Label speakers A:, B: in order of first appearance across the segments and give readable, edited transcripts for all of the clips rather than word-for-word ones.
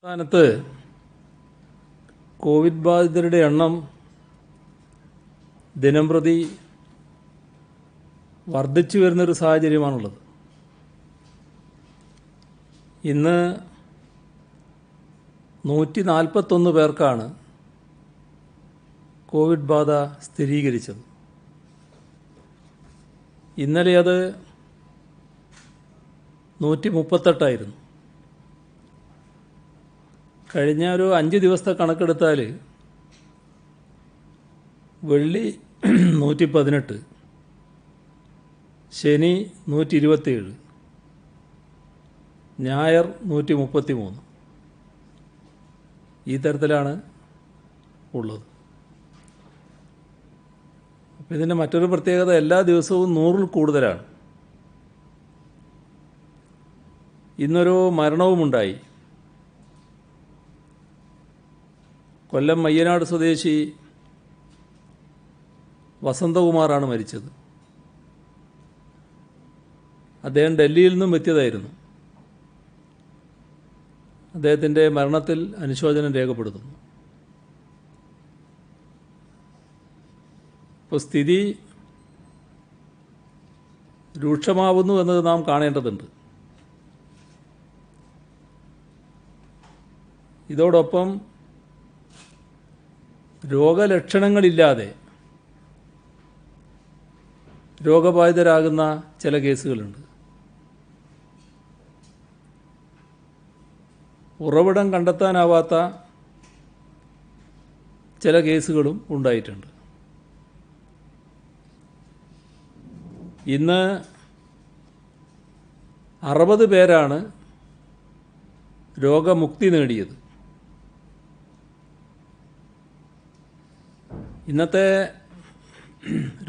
A: സംസ്ഥാനത്ത് കോവിഡ് ബാധിതരുടെ എണ്ണം ദിനംപ്രതി വർദ്ധിച്ചു വരുന്നൊരു സാഹചര്യമാണുള്ളത്. ഇന്ന് 141 പേർക്കാണ് കോവിഡ് ബാധ സ്ഥിരീകരിച്ചത്. ഇന്നലെ അത് 138 കഴിഞ്ഞ ഒരു 5 ദിവസത്തെ കണക്കെടുത്താൽ വെള്ളി 118, ശനി 127, ഞായർ 133 ഈ തരത്തിലാണ് ഉള്ളത്. അപ്പോൾ ഇതിൻ്റെ മറ്റൊരു പ്രത്യേകത എല്ലാ ദിവസവും 100-ൽ കൂടുതലാണ്. ഇന്നൊരു മരണവുമുണ്ടായി. കൊല്ലം മയ്യനാട് സ്വദേശി വസന്തകുമാറാണ് മരിച്ചത്. അദ്ദേഹം ഡൽഹിയിൽ നിന്നും എത്തിയതായിരുന്നു. അദ്ദേഹത്തിൻ്റെ മരണത്തിൽ അനുശോചനം രേഖപ്പെടുത്തുന്നു. ഇപ്പോൾ സ്ഥിതി രൂക്ഷമാവുന്നു എന്നത് നാം കാണേണ്ടതുണ്ട്. ഇതോടൊപ്പം രോഗലക്ഷണങ്ങളില്ലാതെ രോഗബാധിതരാകുന്ന ചില കേസുകളുണ്ട്. ഉറവിടം കണ്ടെത്താനാവാത്ത ചില കേസുകളും ഉണ്ടായിട്ടുണ്ട്. ഇന്ന് 60 പേരാണ് രോഗമുക്തി നേടിയത്. ഇന്നത്തെ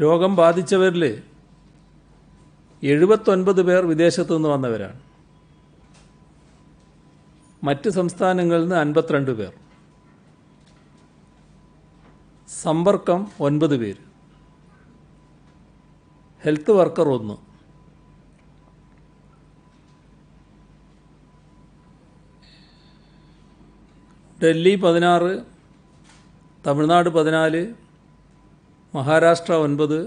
A: രോഗം ബാധിച്ചവരിൽ 79 പേർ വിദേശത്തു നിന്ന് വന്നവരാണ്. മറ്റ് സംസ്ഥാനങ്ങളിൽ നിന്ന് 52 പേർ. സമ്പർക്കം 9 പേര്. Health worker 1. ഡൽഹി 16, തമിഴ്നാട് 14, മഹാരാഷ്ട്ര 9,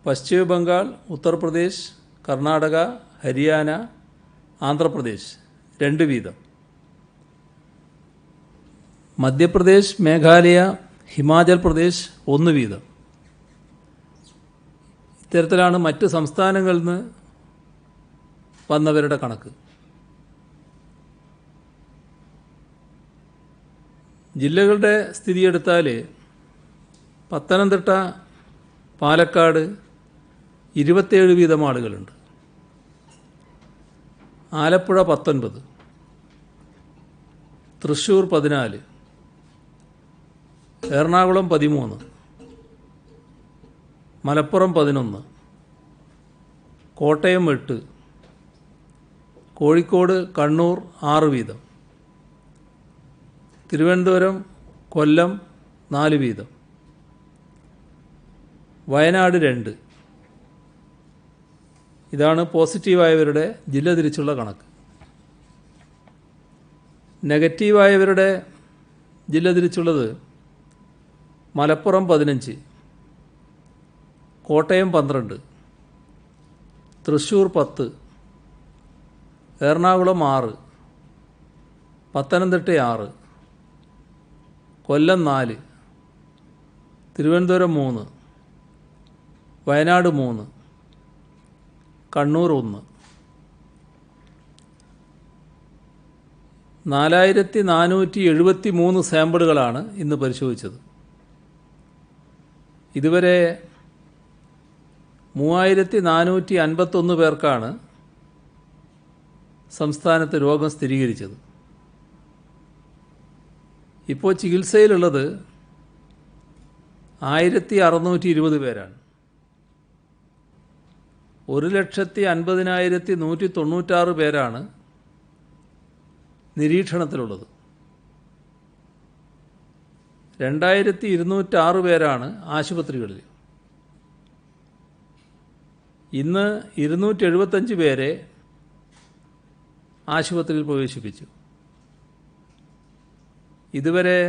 A: പശ്ചിമ ബംഗാൾ, ഉത്തർപ്രദേശ്, കർണാടക, ഹരിയാന, ആന്ധ്രാപ്രദേശ് 2 വീതം. മധ്യപ്രദേശ്, മേഘാലയ, ഹിമാചൽ പ്രദേശ് 1 വീതം. ഇത്തരത്തിലാണ് മറ്റ് സംസ്ഥാനങ്ങളിൽ നിന്ന് വന്നവരുടെ കണക്ക്. ജില്ലകളുടെ സ്ഥിതിയെടുത്താൽ പത്തനംതിട്ട, പാലക്കാട് 27 വീതം ആളുകളുണ്ട്. ആലപ്പുഴ 19, തൃശ്ശൂർ 14, എറണാകുളം 13, മലപ്പുറം 11, കോട്ടയം 8, കോഴിക്കോട്, കണ്ണൂർ 6 വീതം, തിരുവനന്തപുരം, കൊല്ലം 4 വീതം, വയനാട് 2. ഇതാണ് പോസിറ്റീവായവരുടെ ജില്ല തിരിച്ചുള്ള കണക്ക്. നെഗറ്റീവായവരുടെ ജില്ല തിരിച്ചുള്ളത് മലപ്പുറം 15, കോട്ടയം 12, തൃശ്ശൂർ 10, എറണാകുളം 6, പത്തനംതിട്ട 6, കൊല്ലം 4, തിരുവനന്തപുരം 3, വയനാട് 3, കണ്ണൂർ 1. 4473 സാമ്പിളുകളാണ് ഇന്ന് പരിശോധിച്ചത്. ഇതുവരെ 3451 പേർക്കാണ് സംസ്ഥാനത്ത് രോഗം സ്ഥിരീകരിച്ചത്. ഇപ്പോൾ ചികിത്സയിലുള്ളത് 1620 പേരാണ്. 1,50,196 പേരാണ് നിരീക്ഷണത്തിലുള്ളത്. 2206 പേരാണ് ആശുപത്രികളിൽ. ഇന്ന് 275 പേരെ ആശുപത്രിയിൽ പ്രവേശിപ്പിച്ചു. ഇതുവരെ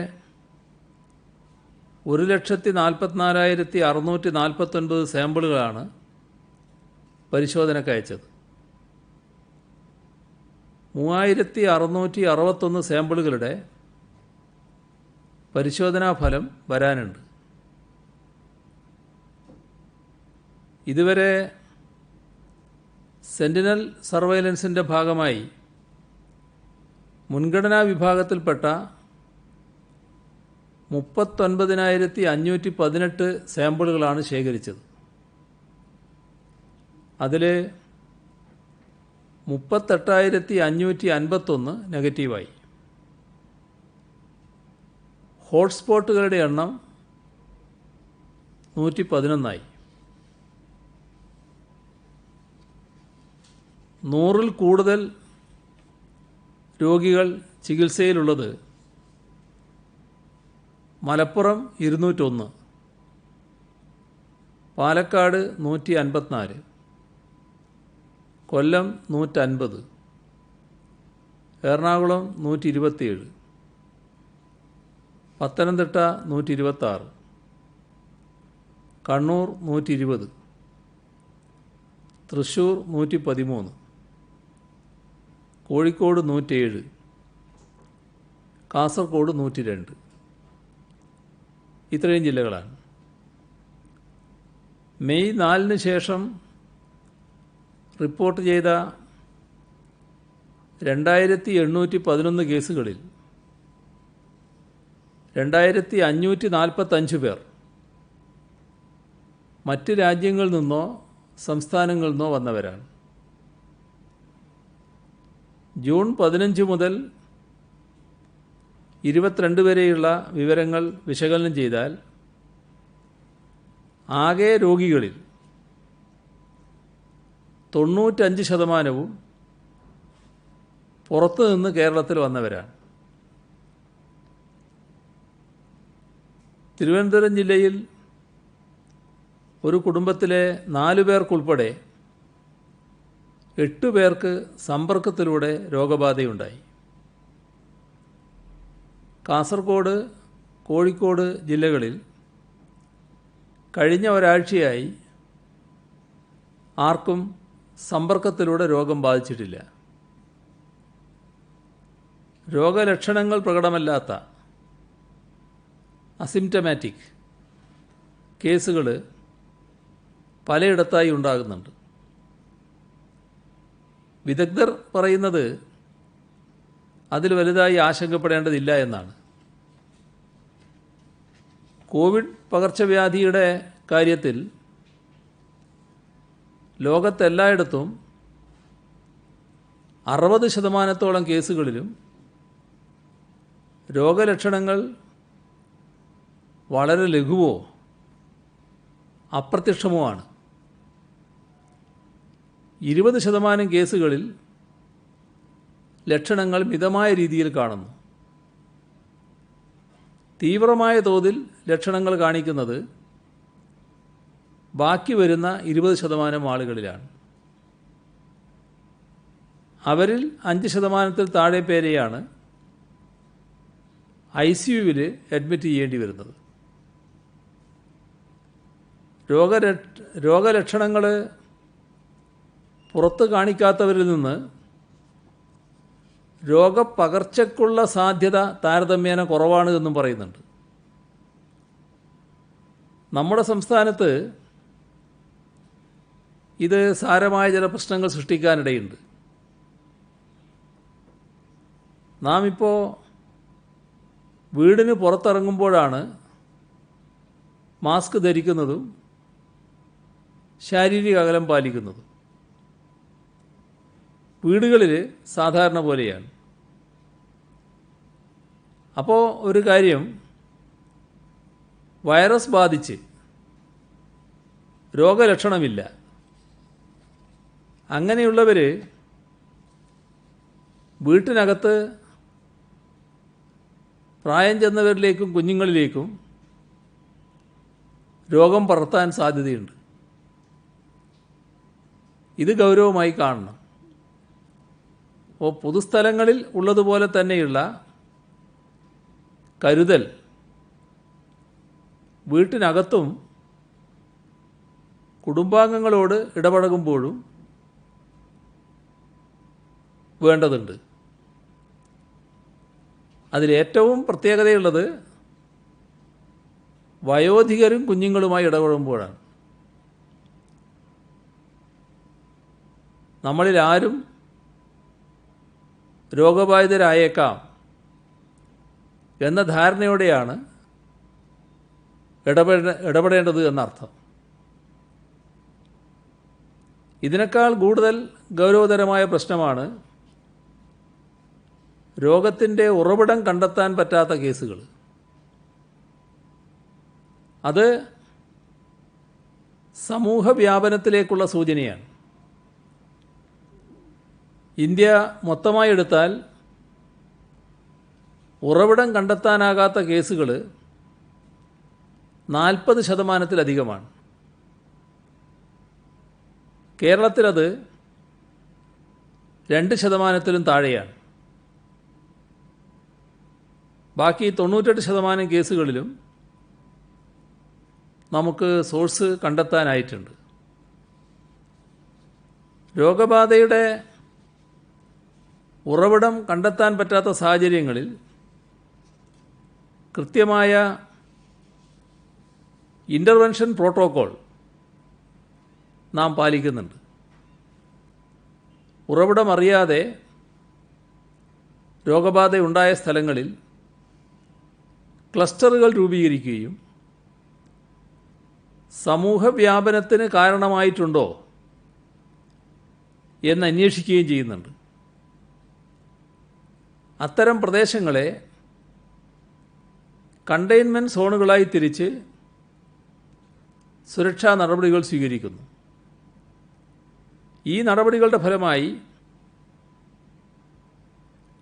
A: 1,44,649 സാമ്പിളുകളാണ് പരിശോധനയ്ക്ക് അയച്ചത്. 3,661 സാമ്പിളുകളുടെ പരിശോധനാ ഫലം വരാനുണ്ട്. ഇതുവരെ സെന്റിനൽ സർവൈലൻസിൻ്റെ ഭാഗമായി മുൻഗണനാ വിഭാഗത്തിൽപ്പെട്ട 39,518 സാമ്പിളുകളാണ് ശേഖരിച്ചത്. അതിൽ 38,551 നെഗറ്റീവായി. ഹോട്ട്സ്പോട്ടുകളുടെ എണ്ണം 111ആയി. 100-ൽ കൂടുതൽ രോഗികൾ ചികിത്സയിലുള്ളത് മലപ്പുറം 201, പാലക്കാട് 154, കൊല്ലം 150, എറണാകുളം 127, പത്തനംതിട്ട 126, കണ്ണൂർ 120, തൃശ്ശൂർ 113, കോഴിക്കോട് 107, കാസർഗോഡ് 102. ഇത്രയും ജില്ലകളാണ്. മെയ് 4 ശേഷം റിപ്പോർട്ട് ചെയ്ത 2,811 കേസുകളിൽ 2,545 പേർ മറ്റ് രാജ്യങ്ങളിൽ നിന്നോ സംസ്ഥാനങ്ങളിൽ നിന്നോ വന്നവരാണ്. ജൂൺ 15 മുതൽ 22 വരെയുള്ള വിവരങ്ങൾ വിശകലനം ചെയ്താൽ ആകെ രോഗികളിൽ 95% പുറത്തു നിന്ന് കേരളത്തിൽ വന്നവരാണ്. തിരുവനന്തപുരം ജില്ലയിൽ ഒരു കുടുംബത്തിലെ 4 പേർക്കുൾപ്പെടെ 8 പേർക്ക് സമ്പർക്കത്തിലൂടെ രോഗബാധയുണ്ടായി. കാസർഗോഡ്, കോഴിക്കോട് ജില്ലകളിൽ കഴിഞ്ഞ ഒരാഴ്ചയായി ആർക്കും സമ്പർക്കത്തിലൂടെ രോഗം ബാധിച്ചിട്ടില്ല. രോഗലക്ഷണങ്ങൾ പ്രകടമല്ലാത്ത അസിംറ്റമാറ്റിക് കേസുകൾ പലയിടത്തായി ഉണ്ടാകുന്നുണ്ട്. വിദഗ്ധർ പറയുന്നത് അതിൽ വലുതായി ആശങ്കപ്പെടേണ്ടതില്ല എന്നാണ്. കോവിഡ് പകർച്ചവ്യാധിയുടെ കാര്യത്തിൽ ലോകത്തെല്ലായിടത്തും 60% കേസുകളിലും രോഗലക്ഷണങ്ങൾ വളരെ ലഘുവോ അപ്രത്യക്ഷമോ ആണ്. 20% കേസുകളിൽ ലക്ഷണങ്ങൾ മിതമായ രീതിയിൽ കാണുന്നു. തീവ്രമായ തോതിൽ ലക്ഷണങ്ങൾ കാണിക്കുന്നത് ബാക്കി വരുന്ന 20% ആളുകളിലാണ്. അവരിൽ 5%-ൽ താഴെ പേരെയാണ് ICUവിൽ അഡ്മിറ്റ് ചെയ്യേണ്ടി വരുന്നത്. രോഗലക്ഷണങ്ങൾ പുറത്ത് കാണിക്കാത്തവരിൽ നിന്ന് രോഗപകർച്ചയ്ക്കുള്ള സാധ്യത താരതമ്യേന കുറവാണ് എന്നും പറയുന്നുണ്ട്. നമ്മുടെ സംസ്ഥാനത്ത് ഇത് സാരമായ ചില പ്രശ്നങ്ങൾ സൃഷ്ടിക്കാനിടയുണ്ട്. നാം ഇപ്പോൾ വീടിന് പുറത്തിറങ്ങുമ്പോഴാണ് മാസ്ക് ധരിക്കുന്നതും ശാരീരിക അകലം പാലിക്കുന്നതും. വീടുകളിൽ സാധാരണ പോലെയാണ്. അപ്പോൾ ഒരു കാര്യം, വൈറസ് ബാധിച്ച് രോഗലക്ഷണമില്ല, അങ്ങനെയുള്ളവർ വീട്ടിനകത്ത് പ്രായം ചെന്നവരിലേക്കും കുഞ്ഞുങ്ങളിലേക്കും രോഗം പടർത്താൻ സാധ്യതയുണ്ട്. ഇത് ഗൗരവമായി കാണണം. അപ്പോൾ പൊതുസ്ഥലങ്ങളിൽ ഉള്ളതുപോലെ തന്നെയുള്ള കരുതൽ വീട്ടിനകത്തും കുടുംബാംഗങ്ങളോട് ഇടപഴകുമ്പോഴും വേണ്ടതുണ്ട്. അതിലേറ്റവും പ്രത്യേകതയുള്ളത് വയോധികരും കുഞ്ഞുങ്ങളുമായി ഇടപെടുമ്പോഴാണ്. നമ്മളിൽ ആരും രോഗബാധിതരായേക്കാം എന്ന ധാരണയോടെയാണ് ഇടപെടേണ്ടത് എന്നർത്ഥം. ഇതിനേക്കാൾ കൂടുതൽ ഗൗരവതരമായ പ്രശ്നമാണ് രോഗത്തിൻ്റെ ഉറവിടം കണ്ടെത്താൻ പറ്റാത്ത കേസുകൾ. അത് സമൂഹ വ്യാപനത്തിലേക്കുള്ള സൂചനയാണ്. ഇന്ത്യ മൊത്തമായി എടുത്താൽ ഉറവിടം കണ്ടെത്താനാകാത്ത കേസുകൾ 40%-ലധികമാണ്. കേരളത്തിലത് 2%-ലും താഴെയാണ്. ബാക്കി 98% കേസുകളിലും നമുക്ക് സോഴ്സ് കണ്ടെത്താനായിട്ടുണ്ട്. രോഗബാധയുടെ ഉറവിടം കണ്ടെത്താൻ പറ്റാത്ത സാഹചര്യങ്ങളിൽ കൃത്യമായ ഇൻ്റർവെൻഷൻ പ്രോട്ടോക്കോൾ നാം പാലിക്കുന്നുണ്ട്. ഉറവിടമറിയാതെ രോഗബാധയുണ്ടായ സ്ഥലങ്ങളിൽ ക്ലസ്റ്ററുകൾ രൂപീകരിക്കുകയും സമൂഹവ്യാപനത്തിന് കാരണമായിട്ടുണ്ടോ എന്ന് അന്വേഷിക്കുകയും ചെയ്യുന്നുണ്ട്. അത്തരം പ്രദേശങ്ങളെ കണ്ടെയ്ൻമെൻറ്റ് സോണുകളായി തിരിച്ച് സുരക്ഷാ നടപടികൾ സ്വീകരിക്കുന്നു. ഈ നടപടികളുടെ ഫലമായി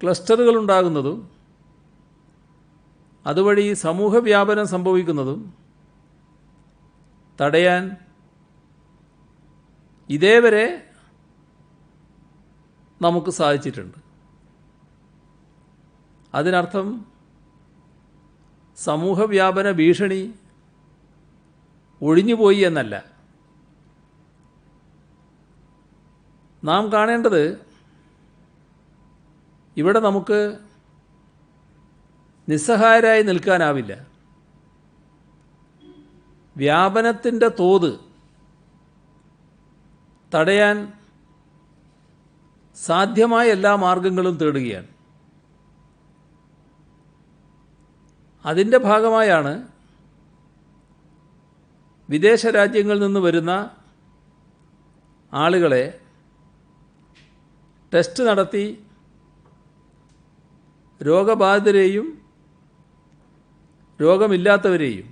A: ക്ലസ്റ്ററുകൾ ഉണ്ടാകുന്നതും അതുവഴി സമൂഹവ്യാപനം സംഭവിക്കുന്നതും തടയാൻ ഇതേവരെ നമുക്ക് സാധിച്ചിട്ടുണ്ട്. അതിനർത്ഥം സമൂഹവ്യാപന ഭീഷണി ഒഴിഞ്ഞുപോയി എന്നല്ല. നാം കാണേണ്ടത് ഇവിടെ നമുക്ക് നിസ്സഹായരായി നിൽക്കാനാവില്ല. വ്യാപനത്തിൻ്റെ തോത് തടയാൻ സാധ്യമായ എല്ലാ മാർഗങ്ങളും തേടുകയാണ്. അതിൻ്റെ ഭാഗമായാണ് വിദേശ രാജ്യങ്ങളിൽ നിന്ന് വരുന്ന ആളുകളെ ടെസ്റ്റ് നടത്തി രോഗബാധിതരെയും രോഗമില്ലാത്തവരെയും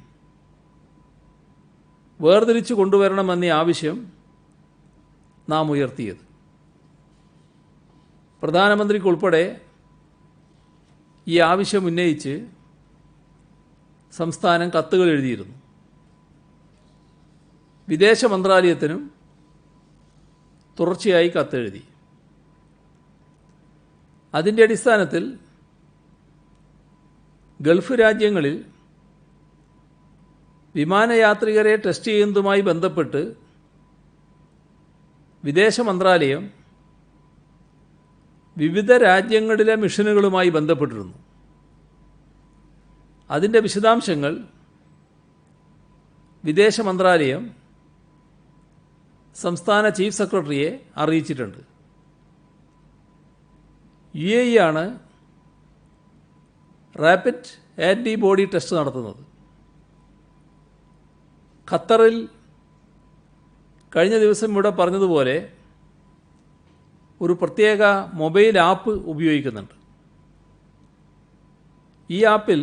A: വേർതിരിച്ചു കൊണ്ടുവരണമെന്ന ആവശ്യം നാം ഉയർത്തിയത്. പ്രധാനമന്ത്രിക്കുൾപ്പെടെ ഈ ആവശ്യം ഉന്നയിച്ച് സംസ്ഥാനം കത്തുകൾ എഴുതിയിരുന്നു. വിദേശ മന്ത്രാലയത്തിനും തുടർച്ചയായി കത്തെഴുതി. അതിൻ്റെ അടിസ്ഥാനത്തിൽ ഗൾഫ് രാജ്യങ്ങളിൽ വിമാനയാത്രികരെ ടെസ്റ്റ് ചെയ്യുന്നതുമായി ബന്ധപ്പെട്ട് വിദേശ മന്ത്രാലയം വിവിധ രാജ്യങ്ങളിലെ മിഷനുകളുമായി ബന്ധപ്പെട്ടിരുന്നു. അതിൻ്റെ വിശദാംശങ്ങൾ വിദേശ മന്ത്രാലയം സംസ്ഥാന ചീഫ് സെക്രട്ടറിയെ അറിയിച്ചിട്ടുണ്ട്. UAE ആണ് റാപ്പിഡ് ആൻറ്റിബോഡി ടെസ്റ്റ് നടത്തുന്നത്. ഖത്തറിൽ കഴിഞ്ഞ ദിവസം ഇവിടെ പറഞ്ഞതുപോലെ ഒരു പ്രത്യേക മൊബൈൽ ആപ്പ് ഉപയോഗിക്കുന്നുണ്ട്. ഈ ആപ്പിൽ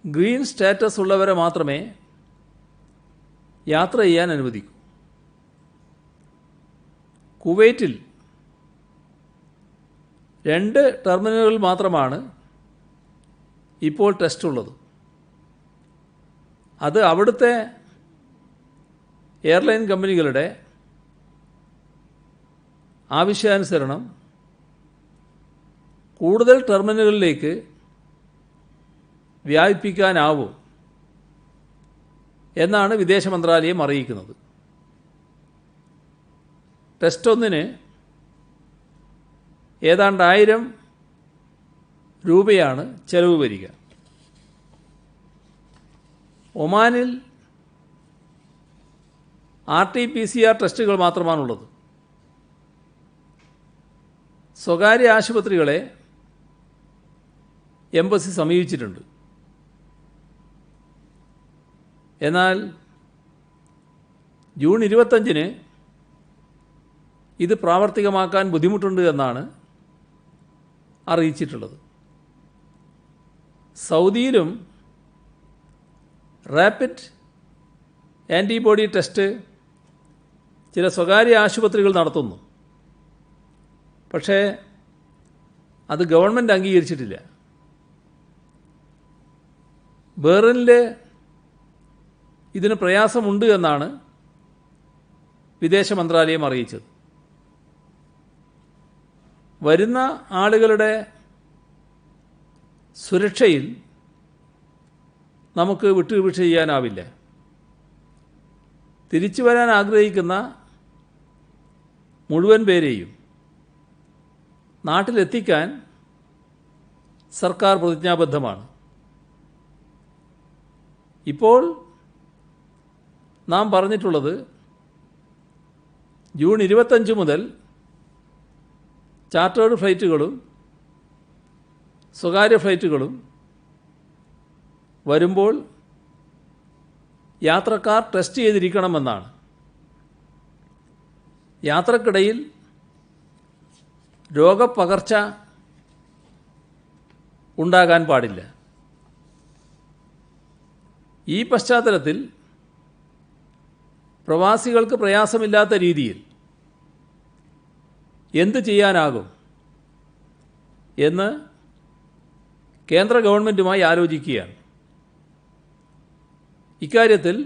A: ഗ്രീൻ സ്റ്റാറ്റസ് ഉള്ളവരെ മാത്രമേ യാത്ര ചെയ്യാൻ അനുവദിക്കൂ. കുവൈറ്റിൽ 2 ടെർമിനലുകളിൽ മാത്രമാണ് ഇപ്പോൾ ടെസ്റ്റ് ഉള്ളത്. അത് അവിടുത്തെ എയർലൈൻ കമ്പനികളുടെ ആവശ്യാനുസരണം കൂടുതൽ ടെർമിനലുകളിലേക്ക് വ്യാപിപ്പിക്കാനാവും എന്നാണ് വിദേശ മന്ത്രാലയം അറിയിക്കുന്നത്. ടെസ്റ്റ് ഒന്നിന് ഏതാണ്ട് 1000 രൂപയാണ് ചെലവ് വരിക. ഒമാനിൽ RT-PCR ടെസ്റ്റുകൾ മാത്രമാണുള്ളത്. സ്വകാര്യ ആശുപത്രികളെ എംബസി സമീപിച്ചിട്ടുണ്ട്. എന്നാൽ ജൂൺ 25-ന് ഇത് പ്രാവർത്തികമാക്കാൻ ബുദ്ധിമുട്ടുണ്ട് എന്നാണ് അറിയിച്ചിട്ടുള്ളത്. സൗദിയിലും റാപ്പിഡ് ആൻറ്റിബോഡി ടെസ്റ്റ് ചില സ്വകാര്യ ആശുപത്രികൾ നടത്തുന്നു. പക്ഷേ അത് ഗവൺമെൻറ് അംഗീകരിച്ചിട്ടില്ല. ബെർലിനിൽ ഇതിന് പ്രയാസമുണ്ട് എന്നാണ് വിദേശ മന്ത്രാലയം അറിയിച്ചത്. വരുന്ന ആളുകളുടെ സുരക്ഷയിൽ നമുക്ക് വിട്ടുവീഴ്ച ചെയ്യാനാവില്ല. തിരിച്ചു വരാൻ ആഗ്രഹിക്കുന്ന മുഴുവൻ പേരെയും നാട്ടിലെത്തിക്കാൻ സർക്കാർ പ്രതിജ്ഞാബദ്ധമാണ്. ഇപ്പോൾ നാം പറഞ്ഞിട്ടുള്ളത് ജൂൺ 25 മുതൽ ചാർട്ടേഡ് ഫ്ലൈറ്റുകളും സ്വകാര്യ ഫ്ലൈറ്റുകളും വരുമ്പോൾ യാത്രക്കാർ ടെസ്റ്റ് ചെയ്തിരിക്കണമെന്നാണ്. യാത്രക്കിടയിൽ രോഗപ്പകർച്ച ഉണ്ടാകാൻ പാടില്ല. ഈ പശ്ചാത്തലത്തിൽ പ്രവാസികൾക്ക് പ്രയാസമില്ലാത്ത രീതിയിൽ എന്ത് ചെയ്യാനാകും എന്ന് കേന്ദ്ര ഗവൺമെൻറ്റുമായി ആലോചിക്കുകയാണ്. ഇക്കാര്യത്തിൽ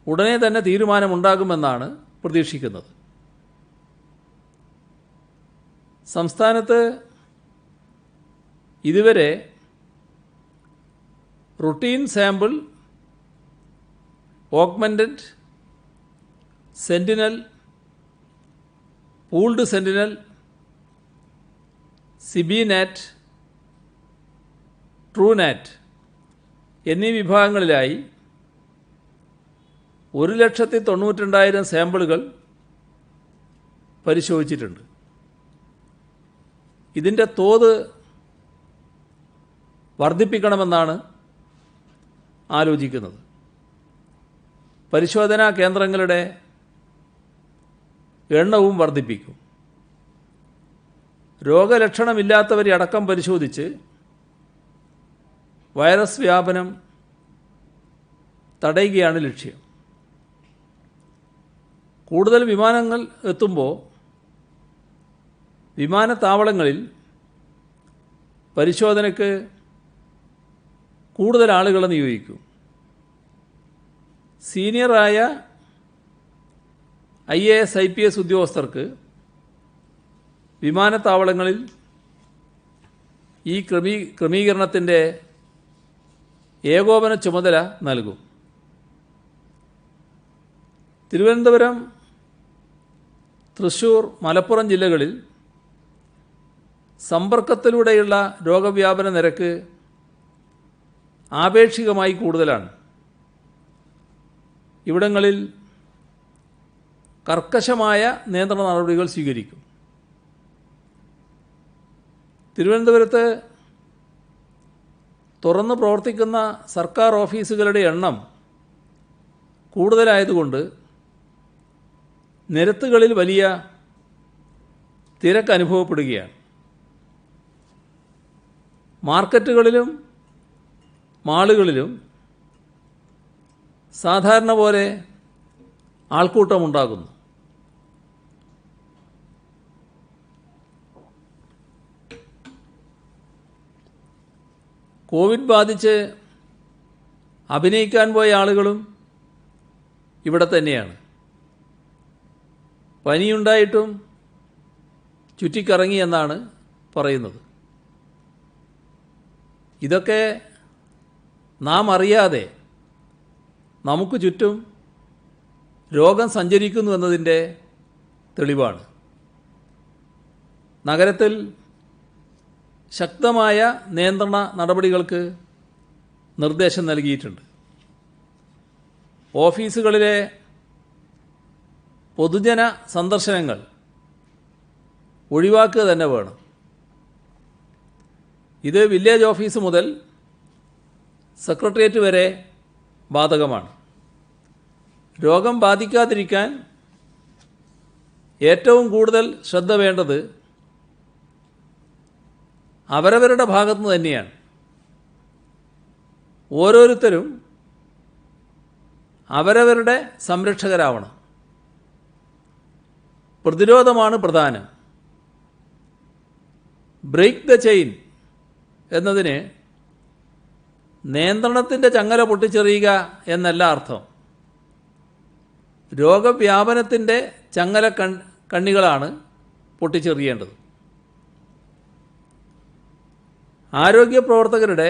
A: ഉടനെ തന്നെ തീരുമാനമുണ്ടാകുമെന്നാണ് പ്രതീക്ഷിക്കുന്നത്. സംസ്ഥാനത്ത് ഇതുവരെ routine sample, augmented, Sentinel, pooled Sentinel, CBNAAT, Truenat എന്നീ വിഭാഗങ്ങളിലായി 1,92,000 സാമ്പിളുകൾ പരിശോധിച്ചിട്ടുണ്ട്. ഇതിൻ്റെ തോത് വർദ്ധിപ്പിക്കണമെന്നാണ് ആലോചിക്കുന്നത്. പരിശോധനാ കേന്ദ്രങ്ങളുടെ എണ്ണവും വർദ്ധിപ്പിക്കും. രോഗലക്ഷണമില്ലാത്തവരെ അടക്കം പരിശോധിച്ച് വൈറസ് വ്യാപനം തടയുകയാണ് ലക്ഷ്യം. കൂടുതൽ വിമാനങ്ങൾ എത്തുമ്പോൾ വിമാനത്താവളങ്ങളിൽ പരിശോധനയ്ക്ക് കൂടുതൽ ആളുകളെ നിയോഗിക്കും. സീനിയറായ IAS IPS ഉദ്യോഗസ്ഥർക്ക് വിമാനത്താവളങ്ങളിൽ ഈ ക്രമീകരണത്തിൻ്റെ ഏകോപന ചുമതല നൽകും. തിരുവനന്തപുരം, തൃശ്ശൂർ, മലപ്പുറം ജില്ലകളിൽ സമ്പർക്കത്തിലൂടെയുള്ള രോഗവ്യാപന നിരക്ക് ആപേക്ഷികമായി കൂടുതലാണ്. ഇവിടങ്ങളിൽ കർക്കശമായ നിയന്ത്രണ നടപടികൾ സ്വീകരിക്കും. തിരുവനന്തപുരത്ത് തുറന്നു പ്രവർത്തിക്കുന്ന സർക്കാർ ഓഫീസുകളുടെ എണ്ണം കൂടുതലായതുകൊണ്ട് നിരത്തുകളിൽ വലിയ തിരക്ക് അനുഭവപ്പെടുകയാണ്. മാർക്കറ്റുകളിലും മാളുകളിലും സാധാരണ പോലെ ആൾക്കൂട്ടമുണ്ടാകുന്നു. കോവിഡ് ബാധിച്ച് അഭിനയിക്കാൻ പോയ ആളുകളും ഇവിടെ തന്നെയാണ്. പനിയുണ്ടായിട്ടും ചുറ്റിക്കറങ്ങി എന്നാണ് പറയുന്നത്. ഇതൊക്കെ നാം അറിയാതെ നമുക്ക് ചുറ്റും രോഗം സഞ്ചരിക്കുന്നു എന്നതിൻ്റെ തെളിവാണ്. നഗരത്തിൽ ശക്തമായ നിയന്ത്രണ നടപടികൾക്ക് നിർദ്ദേശം നൽകിയിട്ടുണ്ട്. ഓഫീസുകളിലെ പൊതുജന സന്ദർശനങ്ങൾ ഒഴിവാക്കുക തന്നെ വേണം. ഇത് വില്ലേജ് ഓഫീസ് മുതൽ സെക്രട്ടേറിയറ്റ് വരെ ബാധകമാണ്. രോഗം ബാധിക്കാതിരിക്കാൻ ഏറ്റവും കൂടുതൽ ശ്രദ്ധ വേണ്ടത് അവരവരുടെ ഭാഗത്തു നിന്ന് തന്നെയാണ്. ഓരോരുത്തരും അവരവരുടെ സംരക്ഷകരാവണം. പ്രതിരോധമാണ് പ്രധാനം. ബ്രേക്ക് ദ ചെയിൻ എന്നതിന് നിയന്ത്രണത്തിൻ്റെ ചങ്ങല പൊട്ടിച്ചെറിയുക എന്നല്ല അർത്ഥം. രോഗവ്യാപനത്തിൻ്റെ ചങ്ങല കണ്ണികളാണ് പൊട്ടിച്ചെറിയേണ്ടത്. ആരോഗ്യ പ്രവർത്തകരുടെ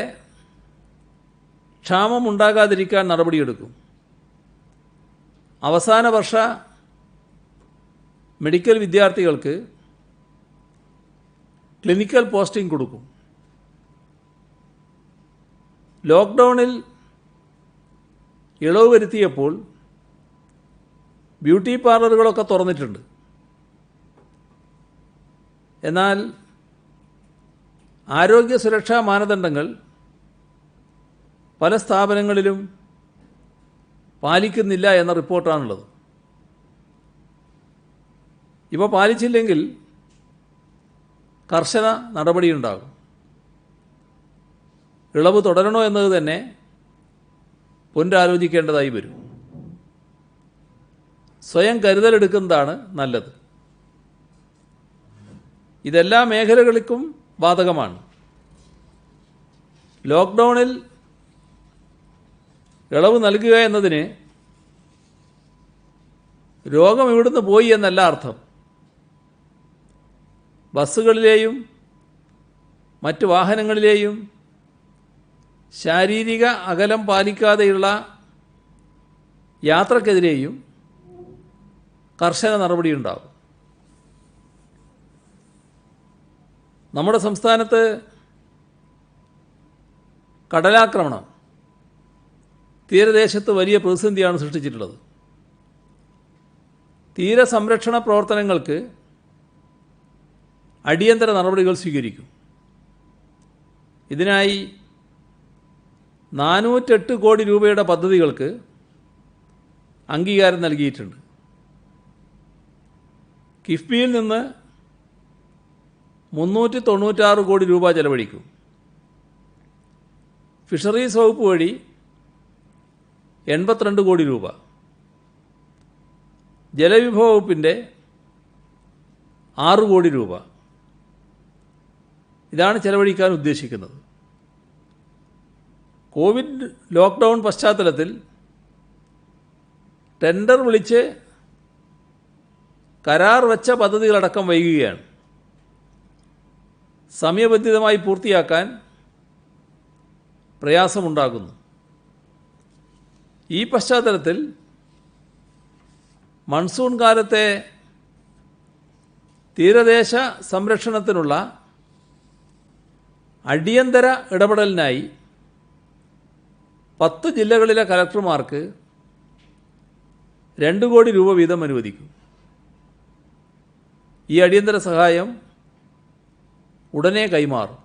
A: ക്ഷാമമുണ്ടാകാതിരിക്കാൻ നടപടിയെടുക്കും. അവസാന വർഷ മെഡിക്കൽ വിദ്യാർത്ഥികൾക്ക് ക്ലിനിക്കൽ പോസ്റ്റിംഗ് കൊടുക്കും. ലോക്ക്ഡൗണിൽ ഇളവ് വരുത്തിയപ്പോൾ ബ്യൂട്ടി പാർലറുകളൊക്കെ തുറന്നിട്ടുണ്ട്. എന്നാൽ ആരോഗ്യ സുരക്ഷാ മാനദണ്ഡങ്ങൾ പല സ്ഥാപനങ്ങളിലും പാലിക്കുന്നില്ല എന്ന റിപ്പോർട്ടാണുള്ളത്. ഇവ പാലിച്ചില്ലെങ്കിൽ കർശന നടപടിയുണ്ടാകും. ഇളവ് തുടരണോ എന്നത് തന്നെ പുനരാലോചിക്കേണ്ടതായി വരും. സ്വയം കരുതലെടുക്കുന്നതാണ് നല്ലത്. ഇതെല്ലാ മേഖലകൾക്കും ബാധകമാണ്. ലോക്ക്ഡൗണിൽ ഇളവ് നൽകുക എന്നതിന് രോഗം ഇവിടുന്ന് പോയി എന്നല്ല അർത്ഥം. ബസ്സുകളിലെയും മറ്റ് വാഹനങ്ങളിലെയും ശാരീരിക അകലം പാലിക്കാതെയുള്ള യാത്രക്കെതിരെയും കർശന നടപടിയുണ്ടാകും. നമ്മുടെ സംസ്ഥാനത്ത് കടലാക്രമണം തീരദേശത്ത് വലിയ പ്രതിസന്ധിയാണ് സൃഷ്ടിച്ചിട്ടുള്ളത്. തീരസംരക്ഷണ പ്രവർത്തനങ്ങൾക്ക് അടിയന്തര നടപടികൾ സ്വീകരിക്കും. ഇതിനായി 408 കോടി രൂപയുടെ പദ്ധതികൾക്ക് അംഗീകാരം നൽകിയിട്ടുണ്ട്. കിഫ്ബിയിൽ നിന്ന് 396 കോടി രൂപ ചെലവഴിക്കും. ഫിഷറീസ് വകുപ്പ് വഴി 82 കോടി രൂപ, ജലവിഭവ വകുപ്പിൻ്റെ 6 കോടി രൂപ ഇതാണ് ചെലവഴിക്കാൻ ഉദ്ദേശിക്കുന്നത്. കോവിഡ് ലോക്ക്ഡൗൺ പശ്ചാത്തലത്തിൽ ടെൻഡർ വിളിച്ച് കരാർ വച്ച പദ്ധതികളടക്കം വൈകുകയാണ്. സമയബന്ധിതമായി പൂർത്തിയാക്കാൻ പ്രയാസമുണ്ടാകുന്നു. ഈ പശ്ചാത്തലത്തിൽ മൺസൂൺ കാലത്തെ തീരദേശ സംരക്ഷണത്തിനുള്ള അടിയന്തര ഇടപെടലിനായി 10 ജില്ലകളിലെ കലക്ടർമാർക്ക് 2 കോടി രൂപ വീതം അനുവദിക്കും. ഈ അടിയന്തര സഹായം ഉടനെ കൈമാറും.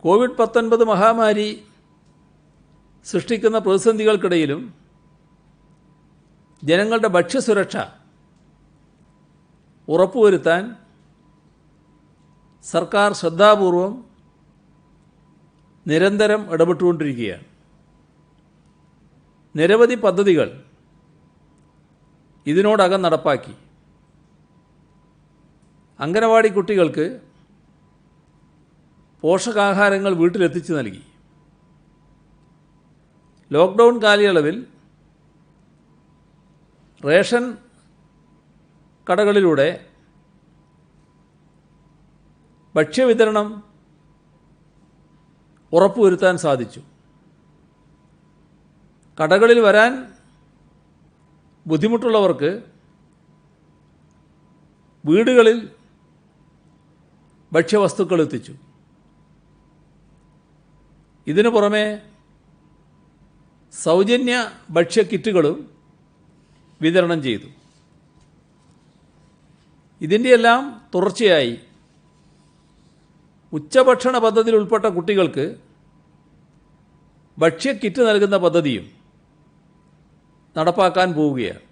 A: കോവിഡ്-19 മഹാമാരി സൃഷ്ടിക്കുന്ന പ്രതിസന്ധികൾക്കിടയിലും ജനങ്ങളുടെ ഭക്ഷ്യസുരക്ഷ ഉറപ്പുവരുത്താൻ സർക്കാർ ശ്രദ്ധാപൂർവം നിരന്തരം ഇടപെട്ടുകൊണ്ടിരിക്കുകയാണ്. നിരവധി പദ്ധതികൾ ഇതിനോടകം നടപ്പാക്കി. അംഗനവാടി കുട്ടികൾക്ക് പോഷകാഹാരങ്ങൾ വീട്ടിലെത്തിച്ചു നൽകി. ലോക്ക്ഡൗൺ കാലയളവിൽ റേഷൻ കടകളിലൂടെ ഭക്ഷ്യവിതരണം ഉറപ്പുവരുത്താൻ സാധിച്ചു. കടകളിൽ വരാൻ ബുദ്ധിമുട്ടുള്ളവർക്ക് വീടുകളിൽ ഭക്ഷ്യവസ്തുക്കൾ എത്തിച്ചു. ഇതിനു പുറമെ സൗജന്യ ഭക്ഷ്യക്കിറ്റുകളും വിതരണം ചെയ്തു. ഇതിൻ്റെയെല്ലാം തുടർച്ചയായി ഉച്ചഭക്ഷണ പദ്ധതിയിൽ ഉൾപ്പെട്ട കുട്ടികൾക്ക് ഭക്ഷ്യക്കിറ്റ് നൽകുന്ന പദ്ധതിയും നടപ്പാക്കാൻ പോവുകയാണ്.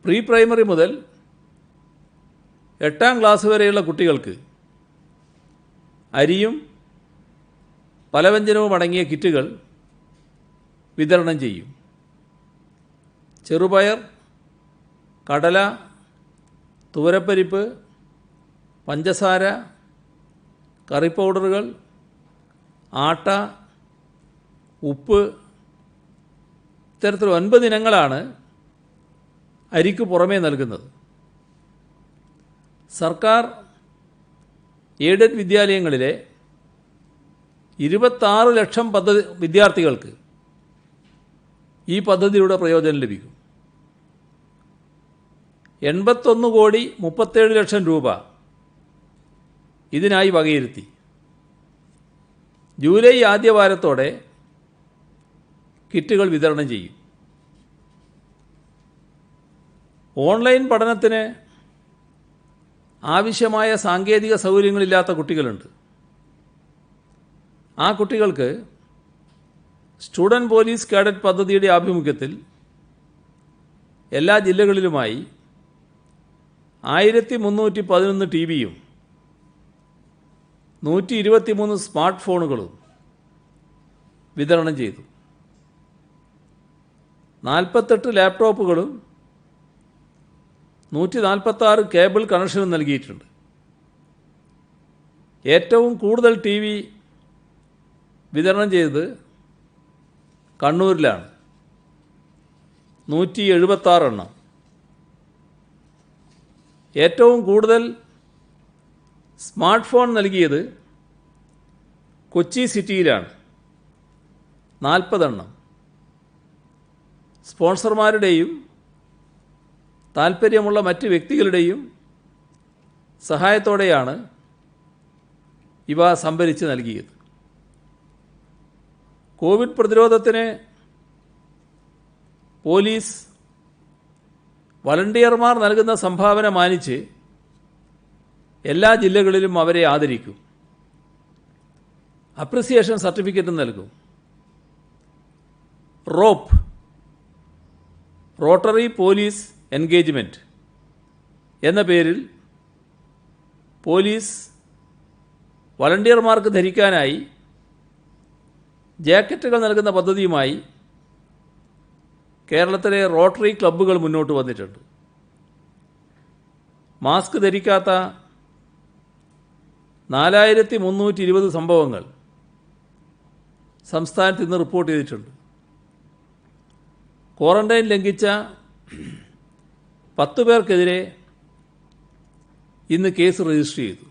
A: പ്രീ പ്രൈമറി മുതൽ 8ാം ക്ലാസ് വരെയുള്ള കുട്ടികൾക്ക് അരിയും പലവ്യഞ്ജനവും അടങ്ങിയ കിറ്റുകൾ വിതരണം ചെയ്യും. ചെറുപയർ, കടല, തുവരപ്പരിപ്പ്, പഞ്ചസാര, കറി പൗഡറുകൾ, ആട്ട, ഉപ്പ്, ഇത്തരത്തിൽ 9 ഇനങ്ങളാണ് അരിക്ക് പുറമേ നൽകുന്നത്. സർക്കാർ എയ്ഡഡ് വിദ്യാലയങ്ങളിലെ 26 ലക്ഷം വിദ്യാർത്ഥികൾക്ക് ഈ പദ്ധതിയുടെ പ്രയോജനം ലഭിക്കും. 81,37,00,000 രൂപ ഇതിനായി വകയിരുത്തി. ജൂലൈ ആദ്യവാരത്തോടെ കിറ്റുകൾ വിതരണം ചെയ്യും. ഓൺലൈൻ പഠനത്തിന് ആവശ്യമായ സാങ്കേതിക സൗകര്യങ്ങളില്ലാത്ത കുട്ടികളുണ്ട്. ആ കുട്ടികൾക്ക് സ്റ്റുഡൻറ് പോലീസ് കാഡറ്റ് പദ്ധതിയുടെ ആഭിമുഖ്യത്തിൽ എല്ലാ ജില്ലകളിലുമായി 1311 ടിവിയും 123 സ്മാർട്ട് ഫോണുകളും വിതരണം ചെയ്തു. 48 ലാപ്ടോപ്പുകളും 146 കേബിൾ കണക്ഷനും നൽകിയിട്ടുണ്ട്. ഏറ്റവും കൂടുതൽ ടി വി വിതരണം ചെയ്തത് കണ്ണൂരിലാണ്, 176 എണ്ണം. ഏറ്റവും കൂടുതൽ സ്മാർട്ട് ഫോൺ നൽകിയത് കൊച്ചി സിറ്റിയിലാണ്, 40 എണ്ണം. സ്പോൺസർമാരുടെയും താൽപ്പര്യമുള്ള മറ്റ് വ്യക്തികളുടെയും സഹായത്തോടെയാണ് ഇവ സംഭരിച്ച് നൽകിയത്. കോവിഡ് പ്രതിരോധത്തിന് പോലീസ് വളണ്ടിയർമാർ നൽകുന്ന സംഭാവന മാനിച്ച് എല്ലാ ജില്ലകളിലും അവരെ ആദരിക്കും. അപ്രിസിയേഷൻ സർട്ടിഫിക്കറ്റ് നൽകും. റോട്ടറി പോലീസ് എൻഗേജ്മെൻറ്റ് എന്ന പേരിൽ പോലീസ് വളണ്ടിയർമാർക്ക് ധരിക്കാനായി ജാക്കറ്റുകൾ നൽകുന്ന പദ്ധതിയുമായി കേരളത്തിലെ റോട്ടറി ക്ലബ്ബുകൾ മുന്നോട്ട് വന്നിട്ടുണ്ട്. മാസ്ക് ധരിക്കാത്ത 4320 സംഭവങ്ങൾ സംസ്ഥാനത്ത് ഇന്ന് റിപ്പോർട്ട് ചെയ്തിട്ടുണ്ട്. ക്വാറന്റൈൻ ലംഘിച്ച 10 പേർക്കെതിരെ ഇന്ന് കേസ് രജിസ്റ്റർ ചെയ്തു.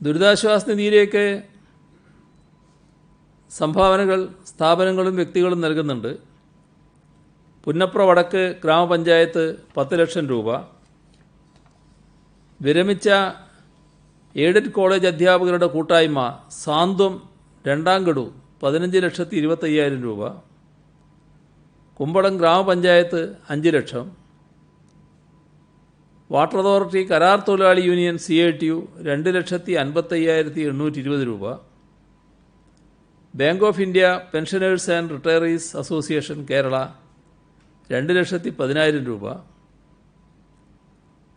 A: ദുരിതാശ്വാസ നിധിയിലേക്ക് സംഭാവനകൾ സ്ഥാപനങ്ങളും വ്യക്തികളും നൽകുന്നുണ്ട്. പുന്നപ്ര വടക്ക് ഗ്രാമപഞ്ചായത്ത് 10 ലക്ഷം രൂപ, വിരമിച്ച എയ്ഡഡ് കോളേജ് അധ്യാപകരുടെ കൂട്ടായ്മ സാന്ത്വം 2ാം ഗഡു 15,25,000 രൂപ, കുമ്പളം ഗ്രാമപഞ്ചായത്ത് 5 ലക്ഷം, വാട്ടർ അതോറിറ്റി കരാർ തൊഴിലാളി യൂണിയൻ CITU 2,55,820 രൂപ, bank of India pensioners and retirees association Kerala 2,10,000 രൂപ,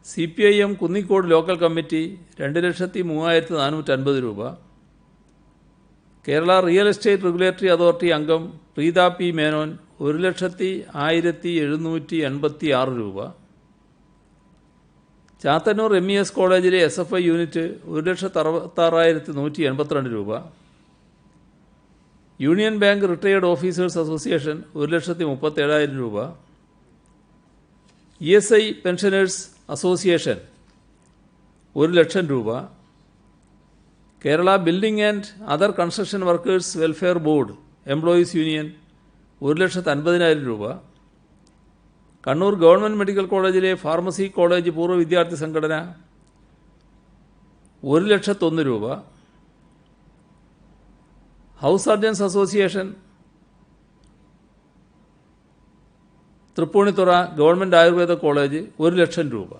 A: CPIM കുന്നിക്കോട് ലോക്കൽ കമ്മിറ്റി 2,03,450 രൂപ, Kerala real estate regulatory authority അംഗം പ്രീത P. മേനോൻ 1,01,786 രൂപ, ചാത്തന്നൂർ MES കോളേജിലെ SFI യൂണിറ്റ് 1,66,182 രൂപ, union bank retired officers association 1,37,000 രൂപ, ESI പെൻഷനേഴ്സ് അസോസിയേഷൻ 1,00,000 രൂപ. Kerala building and other construction workers welfare board employees union 1,50,000 രൂപ. Kannur government medical കോളേജിലെ ഫാർമസി കോളേജ് പൂർവ്വ വിദ്യാർത്ഥി സംഘടന 1,01,000 രൂപ. House surgeons association Tripunithura government Ayurveda college 1,00,000 രൂപ.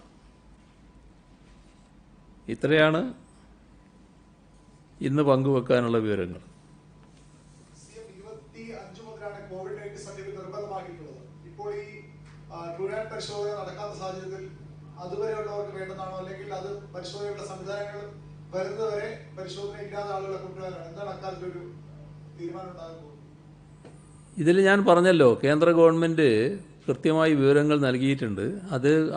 A: ഇത്രയാണ് ഇന്ന് പങ്കുവെക്കാനുള്ള വിവരങ്ങൾ.
B: പരിശോധന നടക്കാത്ത സാഹചര്യത്തിൽ അതുവരെയുള്ളവർക്ക് വേണ്ടതാണോ, അല്ലെങ്കിൽ അത് പരിശോധനയുള്ള സംവിധാനങ്ങൾ വരുന്നവരെ പരിശോധന ഇല്ലാത്ത ആളുകളെ കൊണ്ടുവരാനാണ്? എന്താണ് അക്കാലത്തൊരു തീരുമാനം ഉണ്ടാകുന്നത്?
A: ഇതിൽ ഞാൻ പറഞ്ഞല്ലോ, കേന്ദ്ര ഗവൺമെൻറ് കൃത്യമായി വിവരങ്ങൾ നൽകിയിട്ടുണ്ട്.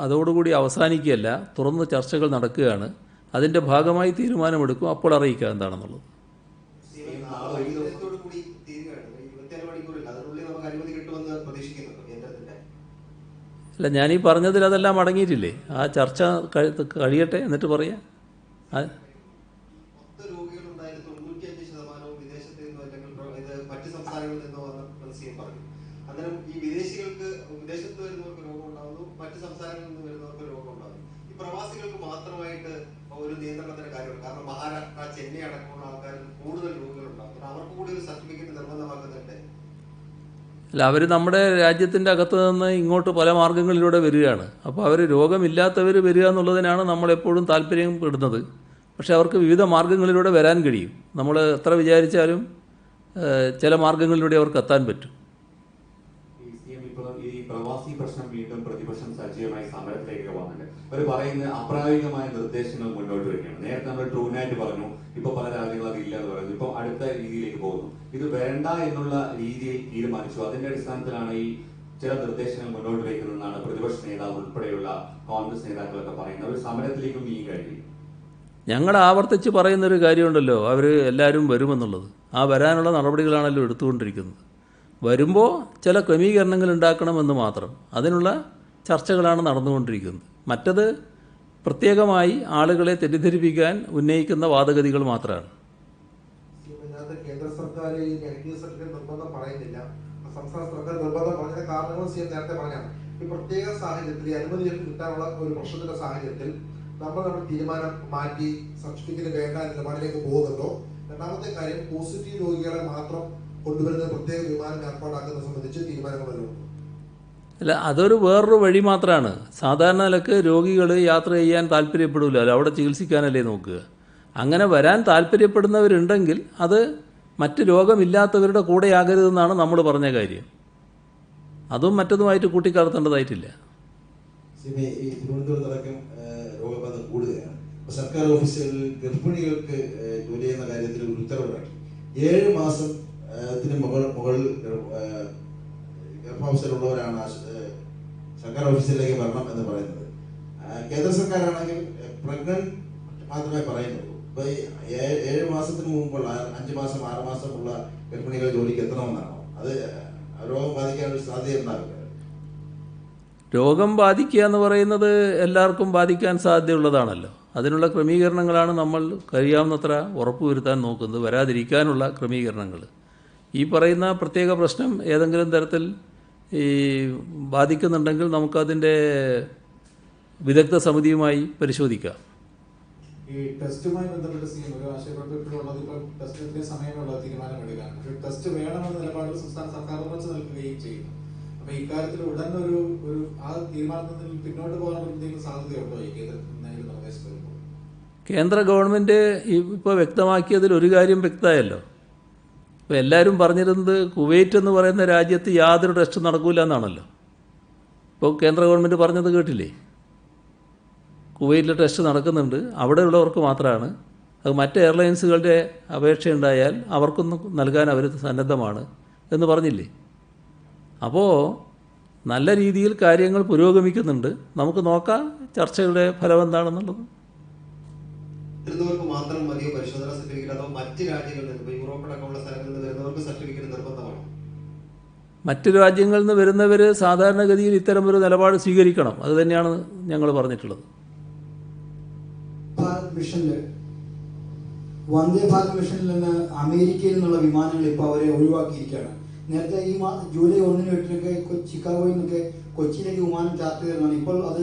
A: അതോടുകൂടി അവസാനിക്കുകയല്ല, തുറന്ന് ചർച്ചകൾ നടക്കുകയാണ്. അതിൻ്റെ ഭാഗമായി തീരുമാനമെടുക്കും. അപ്പോൾ അറിയിക്കാം എന്താണെന്നുള്ളത്. അല്ല, ഞാനീ പറഞ്ഞതിൽ അതെല്ലാം അടങ്ങിയിട്ടില്ലേ? ആ ചർച്ച കഴിയട്ടെ, എന്നിട്ട് പറയാം.
C: പ്രവാസികൾക്ക് മാത്രമായിട്ട് ഒരു നിയന്ത്രണത്തിന്റെ കാര്യമാണ്. കാരണം മഹാരാഷ്ട്ര, ചെന്നൈ അടക്കമുള്ള ആൾക്കാരിൽ കൂടുതൽ രോഗികളുണ്ടാകും. അവർക്ക് കൂടി ഒരു സർട്ടിഫിക്കറ്റ് നിർബന്ധമാക്കുന്നുണ്ട്.
A: അല്ല, അവർ നമ്മുടെ രാജ്യത്തിൻ്റെ അകത്ത് നിന്ന് ഇങ്ങോട്ട് പല മാർഗ്ഗങ്ങളിലൂടെ വരികയാണ്. അപ്പോൾ അവർ രോഗമില്ലാത്തവർ വരിക എന്നുള്ളതിനാണ് നമ്മളെപ്പോഴും താല്പര്യപ്പെടുന്നത്. പക്ഷേ അവർക്ക് വിവിധ മാർഗ്ഗങ്ങളിലൂടെ വരാൻ കഴിയും. നമ്മൾ എത്ര വിചാരിച്ചാലും ചില മാർഗ്ഗങ്ങളിലൂടെ അവർക്ക് എത്താൻ പറ്റും.
D: ഈ പ്രവാസി പ്രശ്നം വീണ്ടും പ്രതിപക്ഷം സജീവമായി സമരത്തിലേക്ക് വന്നിട്ടുണ്ട്. അവർ പറയുന്ന അപ്രായോഗികമായ നിർദ്ദേശങ്ങൾ മുന്നോട്ട് വരികയാണ്. നേരത്തെ നമ്മൾ ട്രൂനായിട്ട് പറഞ്ഞു, ഇപ്പൊ പല രാജ്യങ്ങളും അതില്ല എന്ന് പറയുന്നു. ഇപ്പൊ അടുത്ത രീതിയിലേക്ക് പോകുന്നു. ഇത് വേണ്ട എന്നുള്ള രീതിയിൽ തീരുമാനിച്ചു. അതിന്റെ അടിസ്ഥാനത്തിലാണ് ഈ ചില നിർദ്ദേശങ്ങൾ മുന്നോട്ട് വയ്ക്കുന്നതെന്നാണ് പ്രതിപക്ഷ നേതാവ് ഉൾപ്പെടെയുള്ള കോൺഗ്രസ് നേതാക്കളൊക്കെ പറയുന്നത്. അവർ സമരത്തിലേക്കും നീങ്ങി കഴിഞ്ഞു.
A: ഞങ്ങൾ ആവർത്തിച്ച് പറയുന്നൊരു കാര്യമുണ്ടല്ലോ, അവർ എല്ലാവരും വരുമെന്നുള്ളത്. ആ വരാനുള്ള നടപടികളാണല്ലോ എടുത്തുകൊണ്ടിരിക്കുന്നത്. വരുമ്പോൾ ചില ക്രമീകരണങ്ങൾ ഉണ്ടാക്കണമെന്ന് മാത്രം. അതിനുള്ള ചർച്ചകളാണ് നടന്നുകൊണ്ടിരിക്കുന്നത്. മറ്റത് പ്രത്യേകമായി ആളുകളെ തെറ്റിദ്ധരിപ്പിക്കാൻ ഉന്നയിക്കുന്ന വാദഗതികൾ മാത്രമാണ്.
E: കേന്ദ്ര സർക്കാർ ഈ നെഗറ്റീവ് സർട്ടിഫിക്കറ്റ് നിർബന്ധം പറയുന്നില്ല. സംസ്ഥാന സർക്കാർ നിർബന്ധം പറഞ്ഞ കാരണങ്ങൾ നേരത്തെ പറഞ്ഞാണ്. ഈ പ്രത്യേക സാഹചര്യത്തിൽ ഈ അനുമതി കിട്ടാനുള്ള ഒരു പ്രശ്നത്തിന്റെ സാഹചര്യത്തിൽ നമ്മൾ തീരുമാനം മാറ്റി സർട്ടിഫിക്കറ്റ് വേണ്ട നിലപാടിലേക്ക് പോകുന്നുണ്ടോ? രണ്ടാമത്തെ കാര്യം, പോസിറ്റീവ് രോഗികളെ മാത്രം കൊണ്ടുവരുന്ന പ്രത്യേക വിമാനം ഏർപ്പാടാക്കുന്നത് സംബന്ധിച്ച് തീരുമാനങ്ങളുണ്ട്.
A: അല്ല, അതൊരു വേറൊരു വഴി മാത്രമാണ്. സാധാരണ നിലക്ക് രോഗികൾ യാത്ര ചെയ്യാൻ താല്പര്യപ്പെടില്ലല്ലോ, അവിടെ ചികിത്സിക്കാനല്ലേ നോക്കുക. അങ്ങനെ വരാൻ താല്പര്യപ്പെടുന്നവരുണ്ടെങ്കിൽ അത് മറ്റ് രോഗമില്ലാത്തവരുടെ കൂടെയാകരുതെന്നാണ് നമ്മൾ പറഞ്ഞ കാര്യം. അതും മറ്റതുമായിട്ട് കൂട്ടിക്കലർത്തേണ്ടതായിട്ടില്ല.
F: ഈ തിരുവനന്തപുരത്തടക്കം രോഗബാധ കൂടുകയാണ്. സർക്കാർ ഓഫീസുകളിൽ ഗർഭിണികൾക്ക് ജോലി ചെയ്യുന്ന കാര്യത്തിൽ ഒരു ഉത്തരവിറക്കി. 7 മാസത്തിന് മുകളിൽ ഗർഭാവസ്ഥയിലുള്ളവരാണ് സർക്കാർ ഓഫീസിലേക്ക് വരണം എന്ന് പറയുന്നത്. കേന്ദ്ര സർക്കാരാണെങ്കിൽ പ്രഗ്നന്റ് മാത്രമേ പറയുന്നുള്ളൂ. ഇപ്പൊ 7 മാസത്തിന് മുമ്പുള്ള 5 മാസം 6 മാസമുള്ള ഗർഭിണികൾ ജോലിക്ക് എത്തണമെന്നാണോ? അത് രോഗം ബാധിക്കാനുള്ള സാധ്യത ഉണ്ടാവില്ല.
A: രോഗം ബാധിക്കുക എന്ന് പറയുന്നത് എല്ലാവർക്കും ബാധിക്കാൻ സാധ്യതയുള്ളതാണല്ലോ. അതിനുള്ള ക്രമീകരണങ്ങളാണ് നമ്മൾ കഴിയാവുന്നത്ര ഉറപ്പുവരുത്താൻ നോക്കുന്നത്, വരാതിരിക്കാനുള്ള ക്രമീകരണങ്ങൾ. ഈ പറയുന്ന പ്രത്യേക പ്രശ്നം ഏതെങ്കിലും തരത്തിൽ ബാധിക്കുന്നുണ്ടെങ്കിൽ നമുക്കതിൻ്റെ വിദഗ്ധ സമിതിയുമായി പരിശോധിക്കാം.
B: ഈ ടെസ്റ്റുമായി ബന്ധപ്പെട്ട് ഒരു ആശയക്കുഴപ്പത്തിലുള്ളത് ഇപ്പോൾ ടെസ്റ്റിന് സമയമുള്ള തീരുമാനമെടുക്കാൻ, പക്ഷേ ടെസ്റ്റ് വേണമെന്ന നിലപാടിൽ സംസ്ഥാന സർക്കാർ ഉറച്ചു നിൽക്കുകയും ചെയ്യുന്നു. അപ്പൊ ഇക്കാര്യത്തിൽ ഉടൻ ഒരു ആ തീരുമാനത്തിൽ പിന്നോട്ട് പോകാൻ എന്തെങ്കിലും സാധ്യതയുണ്ടോ ഈ കേന്ദ്രത്തിൽ നിർദ്ദേശം വരുമ്പോൾ?
A: കേന്ദ്ര ഗവൺമെൻറ് ഇപ്പോൾ വ്യക്തമാക്കിയതിൽ ഒരു കാര്യം വ്യക്തമായല്ലോ. ഇപ്പോൾ എല്ലാവരും പറഞ്ഞിരുന്നത് കുവൈറ്റ് എന്ന് പറയുന്ന രാജ്യത്ത് യാതൊരു ടെസ്റ്റ് നടക്കില്ല എന്നാണല്ലോ. ഇപ്പോൾ കേന്ദ്ര ഗവൺമെൻറ് പറഞ്ഞത് കേട്ടില്ലേ? കുവൈറ്റിൽ ടെസ്റ്റ് നടക്കുന്നുണ്ട്, അവിടെയുള്ളവർക്ക് മാത്രമാണ്. അത് മറ്റ് എയർലൈൻസുകളുടെ അപേക്ഷയുണ്ടായാൽ അവർക്കൊന്നും നൽകാൻ അവർ സന്നദ്ധമാണ് എന്ന് പറഞ്ഞില്ലേ? അപ്പോൾ നല്ല രീതിയിൽ കാര്യങ്ങൾ പുരോഗമിക്കുന്നുണ്ട്. നമുക്ക് നോക്കാം ചർച്ചയുടെ ഫലം എന്താണെന്നുള്ളത്.
C: മാത്രം മതിയോ പരിശോധനാ സർട്ടിഫിക്കറ്റ്, അതോ മറ്റ് രാജ്യങ്ങളിൽ നിന്ന്, യൂറോപ്പിലൊക്കെയുള്ള സ്ഥലങ്ങളിൽ നിന്ന് വരുന്നവർക്ക് സർട്ടിഫിക്കറ്റ് നിർബന്ധമാണ്?
A: മറ്റ് രാജ്യങ്ങളിൽ നിന്ന് വരുന്നവർ സാധാരണഗതിയിൽ ഇത്തരം ഒരു നിലപാട് സ്വീകരിക്കണം. അത് തന്നെയാണ് ഞങ്ങൾ പറഞ്ഞിട്ടുള്ളത്.
G: മിഷനിൽ വന്ദേ ഭാരത് മിഷനിൽ നിന്ന് അമേരിക്കയിൽ നിന്നുള്ള വിമാനങ്ങൾ ഇപ്പോൾ അവരെ ഒഴിവാക്കിയിരിക്കുകയാണ്. നേരത്തെ ഈ ജൂലൈ 1-നും 8-നൊക്കെ ചിക്കാഗോയിൽ നിന്നൊക്കെ കൊച്ചിയിലേക്ക് വിമാനം ചാർട്ട് ചെയ്തിരുന്നതാണ്. ഇപ്പോൾ അത്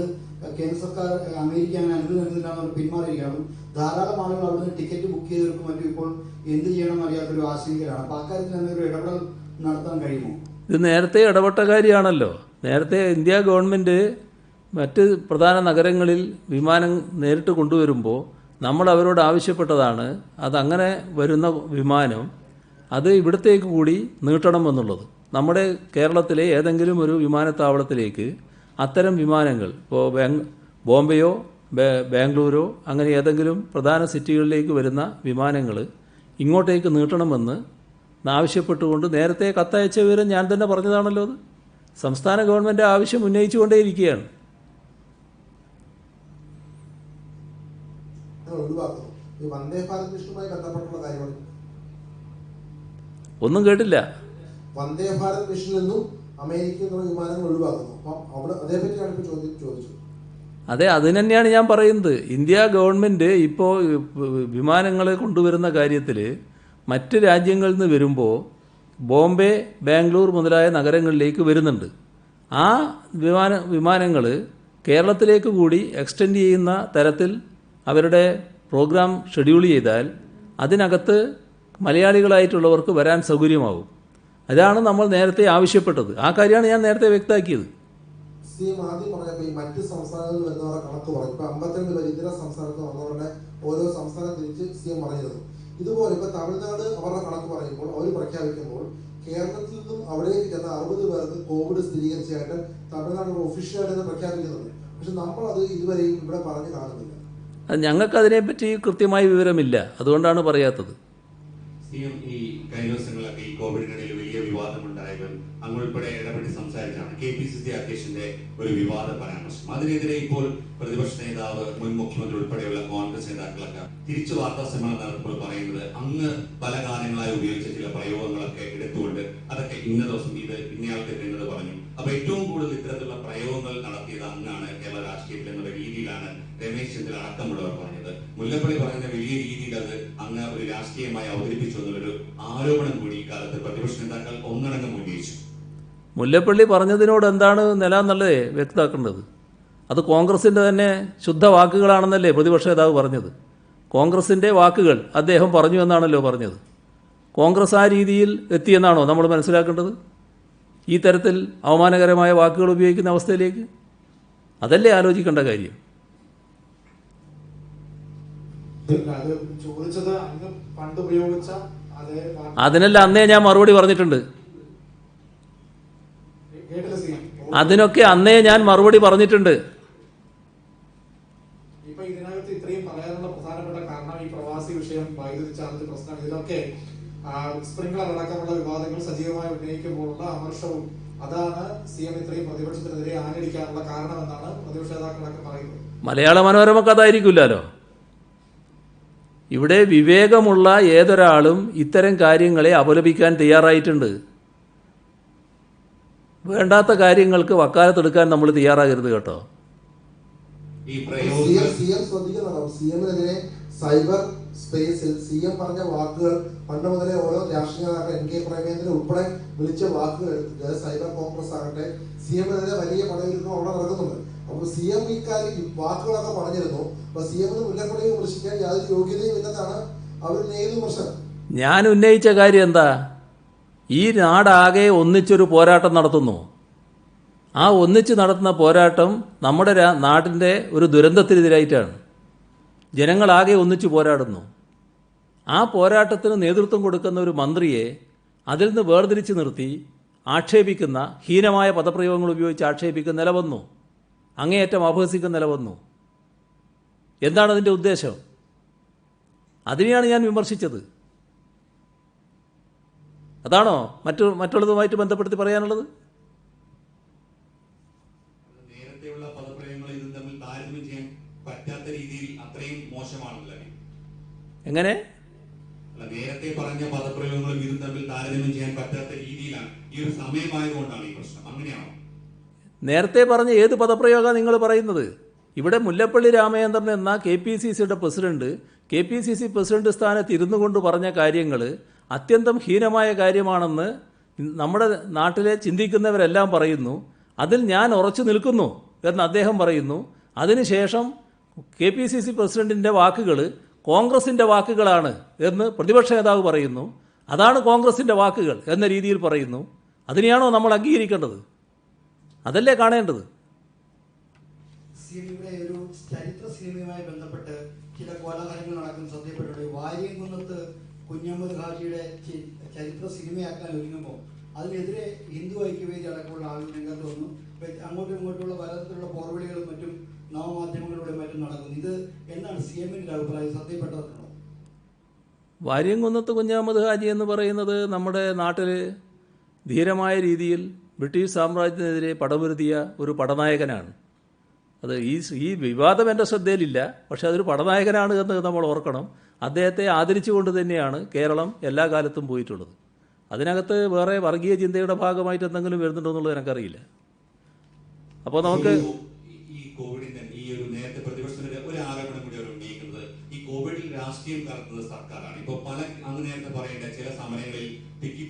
G: കേന്ദ്ര സർക്കാർ അമേരിക്ക അങ്ങനെ അനുമതി നൽകുന്നില്ലെന്ന് പിന്മാറിയിരിക്കുകയാണ്. ധാരാളം ആളുകൾ അവിടെ നിന്ന് ടിക്കറ്റ് ബുക്ക് ചെയ്തവർക്കും മറ്റും ഇപ്പോൾ എന്ത് ചെയ്യണമെന്ന് അറിയാത്തൊരു ആശങ്കയിലാണ്. അപ്പോൾ അക്കാര്യത്തിൽ എന്തെങ്കിലും ഇടപെടൽ നടത്താൻ കഴിയുമോ?
A: ഇത് നേരത്തെ ഇടപെട്ട കാര്യമാണല്ലോ. നേരത്തെ ഇന്ത്യ ഗവൺമെൻറ് മറ്റ് പ്രധാന നഗരങ്ങളിൽ വിമാനം നേരിട്ട് കൊണ്ടുവരുമ്പോൾ നമ്മൾ അവരോട് ആവശ്യപ്പെട്ടതാണ് അതങ്ങനെ വരുന്ന വിമാനം അത് ഇവിടത്തേക്ക് കൂടി നീട്ടണമെന്നുള്ളത്. നമ്മുടെ കേരളത്തിലെ ഏതെങ്കിലും ഒരു വിമാനത്താവളത്തിലേക്ക് അത്തരം വിമാനങ്ങൾ ഇപ്പോൾ ബോംബെയോ ബാംഗ്ലൂരോ അങ്ങനെ ഏതെങ്കിലും പ്രധാന സിറ്റികളിലേക്ക് വരുന്ന വിമാനങ്ങൾ ഇങ്ങോട്ടേക്ക് നീട്ടണമെന്ന് ആവശ്യപ്പെട്ടുകൊണ്ട് നേരത്തെ കത്തയച്ച വിവരം ഞാൻ തന്നെ പറഞ്ഞതാണല്ലോ. അത് സംസ്ഥാന ഗവൺമെൻറ് ആവശ്യം ഉന്നയിച്ചുകൊണ്ടേയിരിക്കുകയാണ്.
E: ഒഴിവാക്കുന്നു. ഈ വന്ദേ ഭാരത് മിഷനുമായി ബന്ധപ്പെട്ടുള്ള കാര്യമാണ്.
A: ഒന്നും കേട്ടില്ല.
E: വന്ദേ ഭാരത് മിഷനിൽ നിന്നും അമേരിക്കയിൽ നിന്നുള്ള വിമാനങ്ങൾ ഒഴിവാക്കുന്നു. അപ്പം അവിടെ അതേപറ്റിയാണ് ഇപ്പോൾ ചോദിച്ചത്.
A: അതെ, അതിന് തന്നെയാണ് ഞാൻ പറയുന്നത്. ഇന്ത്യ ഗവൺമെൻറ് ഇപ്പോൾ വിമാനങ്ങളെ കൊണ്ടുവരുന്ന കാര്യത്തിൽ മറ്റ് രാജ്യങ്ങളിൽ നിന്ന് വരുമ്പോൾ ബോംബെ ബാംഗ്ലൂർ മുതലായ നഗരങ്ങളിലേക്ക് വരുന്നുണ്ട്. ആ വിമാനങ്ങൾ കേരളത്തിലേക്ക് കൂടി എക്സ്റ്റെൻഡ് ചെയ്യുന്ന തരത്തിൽ അവരുടെ പ്രോഗ്രാം ഷെഡ്യൂൾ ചെയ്താൽ അതിനകത്ത് മലയാളികളായിട്ടുള്ളവർക്ക് വരാൻ സൗകര്യമാകും. അതാണ് നമ്മൾ നേരത്തെ ആവശ്യപ്പെട്ടത്. ആ കാര്യമാണ് ഞാൻ നേരത്തെ വ്യക്തമാക്കിയത്.
E: സിഎം ആദ്യം പറഞ്ഞപ്പോൾ ഈ മറ്റ് സംസ്ഥാനങ്ങളിൽ വരുന്നവരുടെ കണക്ക് പറഞ്ഞു. ഇപ്പൊ 52 പേര് ഇതര സംസ്ഥാനത്ത് വന്നവരുടെ ഓരോ സംസ്ഥാനം തിരിച്ച് സിഎം പറഞ്ഞിരുന്നു. ഇതുപോലെ ഇപ്പൊ തമിഴ്നാട് അവരുടെ കണക്ക് പറയുമ്പോൾ അവർ പ്രഖ്യാപിക്കുമ്പോൾ കേരളത്തിൽ നിന്നും അവിടേക്ക് ചെന്ന 60 പേർക്ക് കോവിഡ് സ്ഥിരീകരിച്ചായിട്ട് തമിഴ്നാട് ഒഫീഷ്യലായിട്ട് പ്രഖ്യാപിക്കുന്നുണ്ട്. പക്ഷെ നമ്മളത് ഇതുവരെയും ഇവിടെ പറഞ്ഞു കാണുന്നില്ല.
A: ഞങ്ങൾക്കതിനെപ്പറ്റി കൃത്യമായ വിവരമില്ല, അതുകൊണ്ടാണ് പറയാത്തത്.
D: സിഎം ഈ കഴിഞ്ഞ ദിവസങ്ങളിലൊക്കെ ഈ കോവിഡിനിടയിൽ വലിയ വിവാദമുണ്ടായവർ അങ്ങുൾപ്പെടെ ഇടപെട്ട് സംസാരിച്ചാണ് KPCC അധ്യക്ഷന്റെ ഒരു വിവാദ പരാമർശം. അതിനെതിരെ ഇപ്പോൾ പ്രതിപക്ഷ നേതാവ് മുൻ മുഖ്യമന്ത്രി ഉൾപ്പെടെയുള്ള കോൺഗ്രസ് നേതാക്കളൊക്കെ തിരിച്ചു വാർത്താ സമ്മേളനം നടത്തുമ്പോൾ പറയുന്നത് അങ്ങ് പല കാലങ്ങളായി ഉപയോഗിച്ച ചില പ്രയോഗങ്ങളൊക്കെ എടുത്തുകൊണ്ട് അതൊക്കെ ഇന്ന ദിവസം ഇത് ഇന്നയാൾക്ക് എന്നത് പറഞ്ഞു. അപ്പൊ ഏറ്റവും കൂടുതൽ ഇത്തരത്തിലുള്ള പ്രയോഗങ്ങൾ നടത്തിയത് അങ്ങാണ് കേരള രാഷ്ട്രീയത്തിൽ എന്നുള്ള രീതിയിലാണ് രമേശ് ചെന്നിത്തല അടക്കമുള്ളവർ പറഞ്ഞത്. മുല്ലപ്പള്ളി പറയുന്ന വലിയ രീതിയിൽ അത് അങ്ങ് ഒരു രാഷ്ട്രീയമായി അവതരിപ്പിച്ചു എന്നുള്ളൊരു ആരോപണം കൂടി ഇക്കാലത്ത് പ്രതിപക്ഷ നേതാക്കൾ ഒന്നടങ്കം ഉന്നയിച്ചു.
A: മുല്ലപ്പള്ളി പറഞ്ഞതിനോട് എന്താണ് നില എന്നുള്ളത് വ്യക്തമാക്കേണ്ടത്. അത് കോൺഗ്രസിൻ്റെ തന്നെ ശുദ്ധ വാക്കുകളാണെന്നല്ലേ പ്രതിപക്ഷ നേതാവ് പറഞ്ഞത്. കോൺഗ്രസിൻ്റെ വാക്കുകൾ അദ്ദേഹം പറഞ്ഞു എന്നാണല്ലോ പറഞ്ഞത്. കോൺഗ്രസ് ആ രീതിയിൽ എത്തിയെന്നാണോ നമ്മൾ മനസ്സിലാക്കേണ്ടത്? ഈ തരത്തിൽ അവമാനകരമായ വാക്കുകൾ ഉപയോഗിക്കുന്ന അവസ്ഥയിലേക്ക് അതല്ലേ ആലോചിക്കേണ്ട കാര്യം.
B: ചോദിച്ചത് അങ്ങ് പണ്ട് ഉപയോഗിച്ച
A: അതിനെല്ലാം അന്നേ ഞാൻ മറുപടി പറഞ്ഞിട്ടുണ്ട്. അതിനൊക്കെ അന്നേ ഞാൻ മറുപടി പറഞ്ഞിട്ടുണ്ട്.
B: ഇപ്പൊ ഇതിനകത്ത് ഇത്രയും പറയാനുള്ള പ്രധാനപ്പെട്ട കാരണം ഈ പ്രവാസി വിഷയം, വൈദ്യുതി ചാർജ് പ്രശ്നം, ഇതിലൊക്കെ സ്പ്രിംഗ്ലർ അടക്കമുള്ള വിവാദങ്ങൾ സജീവമായി ഉന്നയിക്കുമ്പോഴുള്ള അമർഷവും അതാണ് സിഎം ഇത്രയും പ്രതിപക്ഷത്തിനെതിരെ ആഞ്ഞടിക്കാനുള്ള കാരണമെന്നാണ് പ്രതിപക്ഷ നേതാക്കളൊക്കെ പറയുന്നത്.
A: മലയാള മനോരമക്ക് അതായിരിക്കില്ലല്ലോ. ഇവിടെ വിവേകമുള്ള ഏതൊരാളും ഇത്തരം കാര്യങ്ങളെ അപലപിക്കാൻ തയ്യാറായിട്ടുണ്ട്. വേണ്ടാത്ത കാര്യങ്ങൾക്ക് വക്കാലത്തെടുക്കാൻ നമ്മൾ തയ്യാറാകരുത് കേട്ടോ.
E: സിഎം ശ്രദ്ധിക്കുന്നുണ്ടാവും. സിഎമ്മിനെതിരെ സൈബർ സ്പേസിൽ സിഎം പറഞ്ഞ വാക്കുകൾ പണ്ട് മുതലേ ഓരോ രാഷ്ട്രീയ നേതാക്കൾ NK പ്രേമേന്ദ്രൻ ഉൾപ്പെടെ വിളിച്ച വാക്കുകൾ എടുത്തിട്ട് സൈബർ കോൺഗ്രസ് ആകട്ടെ സിഎമ്മിനെതിരെ വലിയ പടയൊരുക്കം അവിടെ നടക്കുന്നുണ്ട്. അപ്പൊ സിഎം ഇക്കാര്യം വാക്കുകളൊക്കെ പറഞ്ഞിരുന്നു. അപ്പൊ സിഎമ്മിന് മുല്ലപ്പള്ളിയെ വിമർശിക്കാൻ യാതൊരു യോഗ്യതയും ഇല്ലെന്നാണ് അവർ ഏത് വിമർശനം.
A: ഞാൻ ഉന്നയിച്ച കാര്യം എന്താ? ഈ നാടാകെ ഒന്നിച്ചൊരു പോരാട്ടം നടത്തുന്നു. ആ ഒന്നിച്ച് നടത്തുന്ന പോരാട്ടം നമ്മുടെ നാടിൻ്റെ ഒരു ദുരന്തത്തിനെതിരായിട്ടാണ്. ജനങ്ങളാകെ ഒന്നിച്ച് പോരാടുന്നു. ആ പോരാട്ടത്തിന് നേതൃത്വം കൊടുക്കുന്ന ഒരു മന്ത്രിയെ അതിൽ നിന്ന് വേർതിരിച്ച് നിർത്തി ആക്ഷേപിക്കുന്ന ഹീനമായ പദപ്രയോഗങ്ങൾ ഉപയോഗിച്ച് ആക്ഷേപിക്കുന്ന നില വന്നു. അങ്ങേയറ്റം അപഹസിക്കുന്ന നില വന്നു. എന്താണ് അതിൻ്റെ ഉദ്ദേശം? അതിനെയാണ് ഞാൻ വിമർശിച്ചത്. അതാണോ മറ്റുള്ളതുമായിട്ട് ബന്ധപ്പെടുത്തി പറയാനുള്ളത്?
D: നേരത്തെയുള്ള പദപ്രയോഗങ്ങൾ ഇതും തമ്മിൽ താരതമ്യം ചെയ്യാൻ പറ്റാത്ത രീതിയിൽ അത്രയും മോശമാണല്ലോ.
A: എങ്ങനെ?
D: നേരത്തെ പറഞ്ഞ പദപ്രയോഗങ്ങളും ഇതും തമ്മിൽ താരതമ്യം ചെയ്യാൻ പറ്റാത്ത രീതിയിലാണ്. ഈ ഒരു സമയമായതുകൊണ്ടാണ് ഈ പ്രശ്നം. അങ്ങനെയാണോ?
A: നേരത്തെ പറഞ്ഞ ഏത് പദപ്രയോഗമാണ് നിങ്ങൾ പറയുന്നത്? ഇവിടെ മുല്ലപ്പള്ളി രാമചന്ദ്രൻ എന്ന KPCCയുടെ പ്രസിഡന്റ് KPCC പ്രസിഡന്റ് സ്ഥാനത്ത് ഇരുന്നു കൊണ്ട് പറഞ്ഞ കാര്യങ്ങൾ അത്യന്തം ഹീനമായ കാര്യമാണെന്ന് നമ്മുടെ നാട്ടിലെ ചിന്തിക്കുന്നവരെല്ലാം പറയുന്നു. അതിൽ ഞാൻ ഉറച്ചു നിൽക്കുന്നു എന്ന് അദ്ദേഹം പറയുന്നു. അതിനുശേഷം KPCC പ്രസിഡന്റിൻ്റെ വാക്കുകൾ കോൺഗ്രസിൻ്റെ വാക്കുകളാണ് എന്ന് പ്രതിപക്ഷ നേതാവ് പറയുന്നു. അതാണ് കോൺഗ്രസിൻ്റെ വാക്കുകൾ എന്ന രീതിയിൽ പറയുന്നു. അതിനെയാണോ നമ്മൾ അംഗീകരിക്കേണ്ടത്? അതല്ലേ കാണേണ്ടത്?
G: സിനിമയുടെ ഒരു ചരിത്ര സിനിമയുമായി ബന്ധപ്പെട്ട് ചില കോലാഹലങ്ങൾ നടക്കുന്ന ശ്രദ്ധയപ്പെട്ടുണ്ട്. വാര്യംകുന്നത്ത് കുഞ്ഞഹമ്മദ് ഹാജിയുടെ ചരിത്ര സിനിമയാക്കാൻ ഒരുങ്ങുമ്പോൾ അതിനെതിരെ ഹിന്ദു ഐക്യവേദി അടക്കമുള്ള ആളുകൾ രംഗത്ത് വന്നു. അങ്ങോട്ടും ഇങ്ങോട്ടുള്ള പലതരത്തിലുള്ള പോർവിളികളും മറ്റും നവമാധ്യമങ്ങളിലൂടെ മറ്റും നടക്കുന്നു. ഇത് എന്താണ് CMന്റെ അഭിപ്രായം? ശ്രദ്ധയപ്പെട്ടതാണോ?
A: വാര്യംകുന്നത്ത് കുഞ്ഞഹമ്മദ് ഹാജി എന്ന് പറയുന്നത് നമ്മുടെ നാട്ടിൽ ധീരമായ രീതിയിൽ ബ്രിട്ടീഷ് സാമ്രാജ്യത്തിനെതിരെ പടപൊരുതിയ ഒരു പടനായകനാണ്. അത് ഈ വിവാദം എൻ്റെ ശ്രദ്ധയിലില്ല, പക്ഷേ അതൊരു പടനായകനാണ് എന്ന് നമ്മൾ ഓർക്കണം. അദ്ദേഹത്തെ ആദരിച്ചുകൊണ്ട് തന്നെയാണ് കേരളം എല്ലാ കാലത്തും പോയിട്ടുള്ളത്. അതിനകത്ത് വേറെ വർഗീയ ചിന്തയുടെ ഭാഗമായിട്ട് എന്തെങ്കിലും വരുന്നുണ്ടോ എന്നുള്ളത് എനിക്കറിയില്ല. അപ്പോൾ നമുക്ക്
D: ഈ കോവിഡിന്റെ ഈ ഒരു നേരത്തെ പ്രതിപക്ഷത്തിന്റെ ഒരു ആരോപണം കൂടി അവർ ഉന്നയിക്കുന്നത് ഈ കോവിഡിൽ രാഷ്ട്രീയം കലർത്തുന്നത് സർക്കാരാണ്. ഇപ്പൊ പല അന്ന് നേരത്തെ പറയേണ്ട ചില സമരങ്ങളിൽ തിക്കി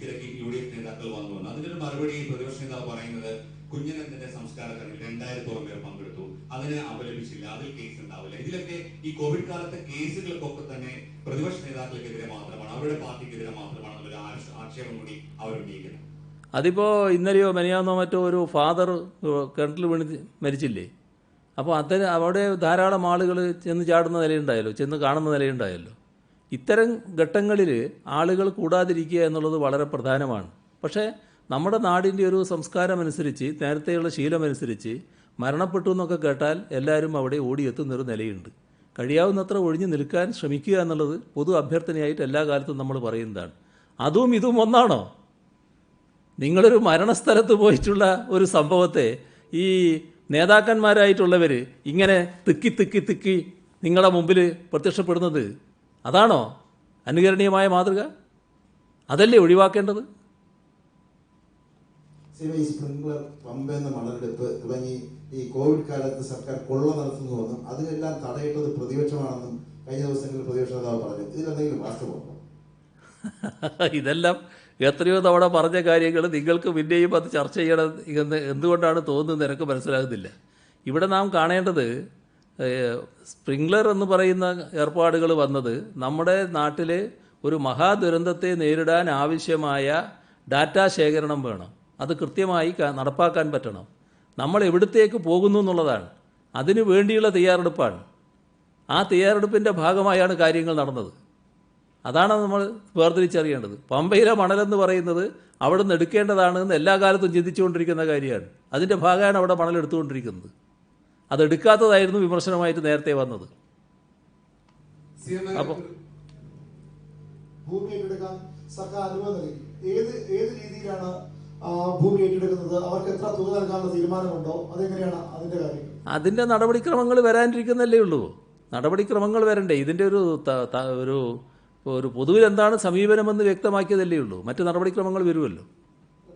D: UDF നേതാക്കൾ വന്നു. അതിന്റെ ഒരു മറുപടി പ്രതിപക്ഷ നേതാവ് പറയുന്നത് കുഞ്ഞനന്ദന്റെ സംസ്കാര ചടങ്ങിൽ 2000-ഓളം പേർ പങ്കെടുത്തു, അതിനെ അപലപിച്ചില്ല, അതിൽ കേസ് ഉണ്ടാവില്ല. ഇതിലൊക്കെ ഈ കോവിഡ് കാലത്തെ കേസുകൾക്കൊക്കെ തന്നെ പ്രതിപക്ഷ നേതാക്കൾക്കെതിരെ മാത്രമാണ്, അവരുടെ പാർട്ടിക്കെതിരെ മാത്രമാണ് എന്നൊരു ആക്ഷേപം കൂടി അവർ ഉന്നയിക്കുന്നത്.
A: അതിപ്പോൾ ഇന്നലെയോ മെനയാന്നോ മറ്റോ ഒരു ഫാദർ കിണറ്റിൽ വീണ് മരിച്ചില്ലേ? അപ്പോൾ അവിടെ ധാരാളം ആളുകൾ ചെന്ന് ചാടുന്ന നിലയുണ്ടായല്ലോ, ചെന്ന് കാണുന്ന നിലയുണ്ടായല്ലോ. ഇത്തരം ഘട്ടങ്ങളിൽ ആളുകൾ കൂടാതിരിക്കുക എന്നുള്ളത് വളരെ പ്രധാനമാണ്. പക്ഷേ നമ്മുടെ നാടിൻ്റെ ഒരു സംസ്കാരമനുസരിച്ച്, നേരത്തെയുള്ള ശീലമനുസരിച്ച് മരണപ്പെട്ടു എന്നൊക്കെ കേട്ടാൽ എല്ലാവരും അവിടെ ഓടിയെത്തുന്നൊരു നിലയുണ്ട്. കഴിയാവുന്നത്ര ഒഴിഞ്ഞു നിൽക്കാൻ ശ്രമിക്കുക എന്നുള്ളത് പൊതു അഭ്യർത്ഥനയായിട്ട് എല്ലാ കാലത്തും നമ്മൾ പറയുന്നതാണ്. അതും ഇതും ഒന്നാണോ? നിങ്ങളൊരു മരണസ്ഥലത്ത് പോയിട്ടുള്ള ഒരു സംഭവത്തെ ഈ നേതാക്കന്മാരായിട്ടുള്ളവർ ഇങ്ങനെ തിക്കി നിങ്ങളുടെ മുമ്പിൽ പ്രത്യക്ഷപ്പെടുന്നത് അതാണോ അനുകരണീയമായ മാതൃക? അതല്ലേ ഒഴിവാക്കേണ്ടത്?
F: ഈ സ്പ്രിംഗ്ലർ, പമ്പെന്ന മണലെടുപ്പ് തുടങ്ങി ഈ കോവിഡ് കാലത്ത് സർക്കാർ കൊള്ള നടത്തുന്നുവെന്നും അതിനെല്ലാം തടയിട്ടത് പ്രതിപക്ഷമാണെന്നും കഴിഞ്ഞ ദിവസങ്ങളിൽ പ്രതിപക്ഷ നേതാവ് പറഞ്ഞു. ഇതിലെന്തെങ്കിലും വാസ്തവമുണ്ടോ?
A: ഇതെല്ലാം എത്രയോ തവണ പറഞ്ഞ കാര്യങ്ങൾ നിങ്ങൾക്ക് പിന്നെയും അത് ചർച്ച ചെയ്യണം എന്ന് എന്തുകൊണ്ടാണ് തോന്നുന്നത് എനിക്ക് മനസ്സിലാകുന്നില്ല. ഇവിടെ നാം കാണേണ്ടത് സ്പ്രിംഗ്ലർ എന്ന് പറയുന്ന ഏർപ്പാടുകൾ വന്നത് നമ്മുടെ നാട്ടിൽ ഒരു മഹാദുരന്തത്തെ നേരിടാൻ ആവശ്യമായ ഡാറ്റാ ശേഖരണം വേണം. അത് കൃത്യമായി നടപ്പാക്കാൻ പറ്റണം. നമ്മൾ എവിടത്തേക്ക് പോകുന്നു എന്നുള്ളതാണ്. അതിനു വേണ്ടിയുള്ള തയ്യാറെടുപ്പാണ്. ആ തയ്യാറെടുപ്പിൻ്റെ ഭാഗമായാണ് കാര്യങ്ങൾ നടന്നത്. അതാണ് നമ്മൾ വേർതിരിച്ചറിയേണ്ടത്. പമ്പയിലെ മണലെന്ന് പറയുന്നത് അവിടെ നിന്ന് എടുക്കേണ്ടതാണ് എന്ന് എല്ലാ കാലത്തും ചിന്തിച്ചുകൊണ്ടിരിക്കുന്ന കാര്യമാണ്. അതിൻ്റെ ഭാഗമാണ് അവിടെ മണലെടുത്തുകൊണ്ടിരിക്കുന്നത്. അതെടുക്കാത്തതായിരുന്നു വിമർശനമായിട്ട് നേരത്തെ വന്നത്. അപ്പോൾ
H: ഭൂമി ഏറ്റെടുക്കാൻ സർക്കാർ അനുമതി നൽകി. ഏത് രീതിയിലാണ് ഭൂമി ഏറ്റെടുക്കുന്നത്? അവർക്ക് എത്ര തുക നൽകാനുള്ള തീരുമാനമുണ്ടോ? അതെങ്ങനെയാണ് അതിന്റെ കാര്യം?
A: അതിൻ്റെ നടപടിക്രമങ്ങൾ വരാനിരിക്കുന്നല്ലേ ഉള്ളൂ. നടപടിക്രമങ്ങൾ വരണ്ടേ? ഇതിൻ്റെ ഒരു പൊതുവിൽ എന്താണ് സമീപനമെന്ന് വ്യക്തമാക്കിയതല്ലേ ഉള്ളൂ. മറ്റ് നടപടിക്രമങ്ങൾ വരുമല്ലോ.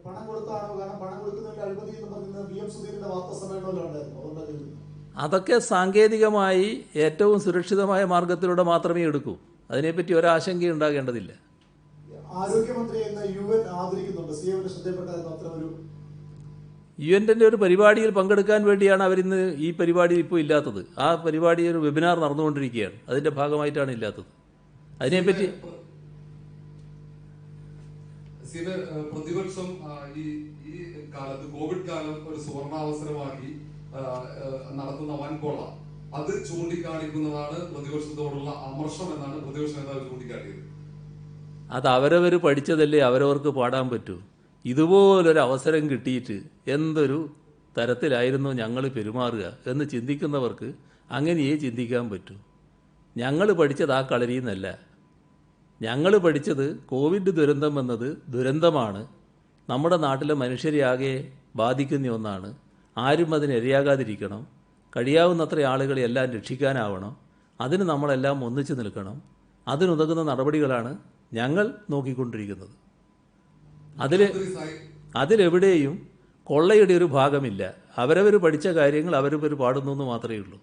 H: പണം കൊടുത്താണോ? കാരണം പണം കൊടുക്കുന്നതിന്റെ അഴിമതി എന്ന് പറയുന്നത് VM സുധീരന്റെ വാർത്താ സമ്മേളനത്തിലും ഉണ്ടായിരുന്നു.
A: അതൊക്കെ സാങ്കേതികമായി ഏറ്റവും സുരക്ഷിതമായ മാർഗത്തിലൂടെ മാത്രമേ എടുക്കൂ. അതിനെപ്പറ്റി ഒരാശങ്കയും ഉണ്ടാകേണ്ടതില്ല.
H: ആരോഗ്യമന്ത്രി എന്ന് UN ആദരിക്കുന്നുണ്ട്. CMന്റെ ശ്രദ്ധയിൽപ്പെട്ടായിരുന്നു അത്തരമൊരു
A: UN ഒരു പരിപാടിയിൽ പങ്കെടുക്കാൻ വേണ്ടിയാണ് അവരിന്ന് ഈ പരിപാടി ഇപ്പോൾ ഇല്ലാത്തത്. ആ പരിപാടി ഒരു വെബിനാർ നടന്നുകൊണ്ടിരിക്കുകയാണ്. അതിൻ്റെ ഭാഗമായിട്ടാണ് ഇല്ലാത്തത്. അതിനെപ്പറ്റി
I: പ്രതിപക്ഷം ഈ കാലത്ത് കോവിഡ് കാലം ഒരു സുവർണാവസരമാക്കി നടത്തുന്ന വൻകൊള്ള അത് ചൂണ്ടിക്കാണിക്കുന്നതാണ് പ്രതിപക്ഷത്തോടുള്ള അമർഷം എന്നാണ് പ്രതിപക്ഷ നേതാവ് ചൂണ്ടിക്കാട്ടിയത്.
A: അത് അവരവർ പഠിച്ചതല്ലേ അവരവർക്ക് പാടാൻ പറ്റൂ. ഇതുപോലൊരു അവസരം കിട്ടിയിട്ട് എന്തൊരു തരത്തിലായിരുന്നു ഞങ്ങൾ പെരുമാറുക എന്ന് ചിന്തിക്കുന്നവർക്ക് അങ്ങനെയേ ചിന്തിക്കാൻ പറ്റൂ. ഞങ്ങൾ പഠിച്ചത് ആ കളരിയിൽ നിന്നല്ല. ഞങ്ങൾ പഠിച്ചത് കോവിഡ് ദുരന്തം എന്നത് ദുരന്തമാണ്, നമ്മുടെ നാട്ടിലെ മനുഷ്യരെയാകെ ബാധിക്കുന്ന ഒന്നാണ്. ആരും അതിനിരയാകാതിരിക്കണം. കഴിയാവുന്നത്ര ആളുകളെ എല്ലാം രക്ഷിക്കാനാവണം. അതിന് നമ്മളെല്ലാം ഒന്നിച്ചു നിൽക്കണം. അതിനുതകുന്ന നടപടികളാണ് ഞങ്ങൾ നോക്കിക്കൊണ്ടിരിക്കുന്നത്. അതിലെവിടെയും കൊള്ളയുടെ ഒരു ഭാഗമില്ല. അവരവർ പഠിച്ച കാര്യങ്ങൾ അവരവർ പാടുന്നു എന്ന് മാത്രമേ ഉള്ളൂ.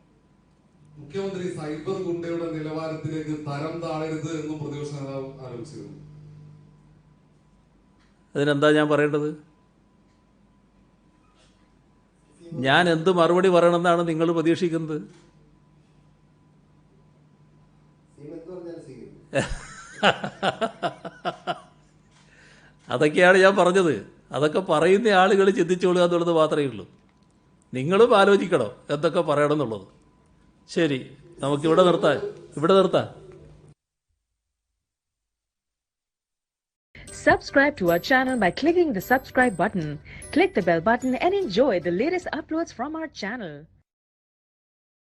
I: മുഖ്യമന്ത്രി സൈബർ ഗുണ്ടയുടെ നിലവാരത്തിലേക്ക് തരം താഴരുത് എന്നും പ്രതിപക്ഷ നേതാവ് ആരോപിച്ചിരുന്നു.
A: അതിനെന്താ ഞാൻ പറയേണ്ടത്? ഞാൻ എന്ത് മറുപടി പറയണമെന്നാണ് നിങ്ങൾ പ്രതീക്ഷിക്കുന്നത്? അതൊക്കെയാണ് ഞാൻ പറഞ്ഞത്. അതൊക്കെ പറയുന്ന ആളുകൾ ചിന്തിച്ചോളുക എന്നുള്ളത് മാത്രമേ ഉള്ളൂ. നിങ്ങളും ആലോചിക്കണം എന്തൊക്കെ പറയണം എന്നുള്ളത്. ശരി, നമുക്കിവിടെ നിർത്താം.
J: Subscribe to our channel by clicking the subscribe button. Click the bell button and enjoy the latest uploads from our channel.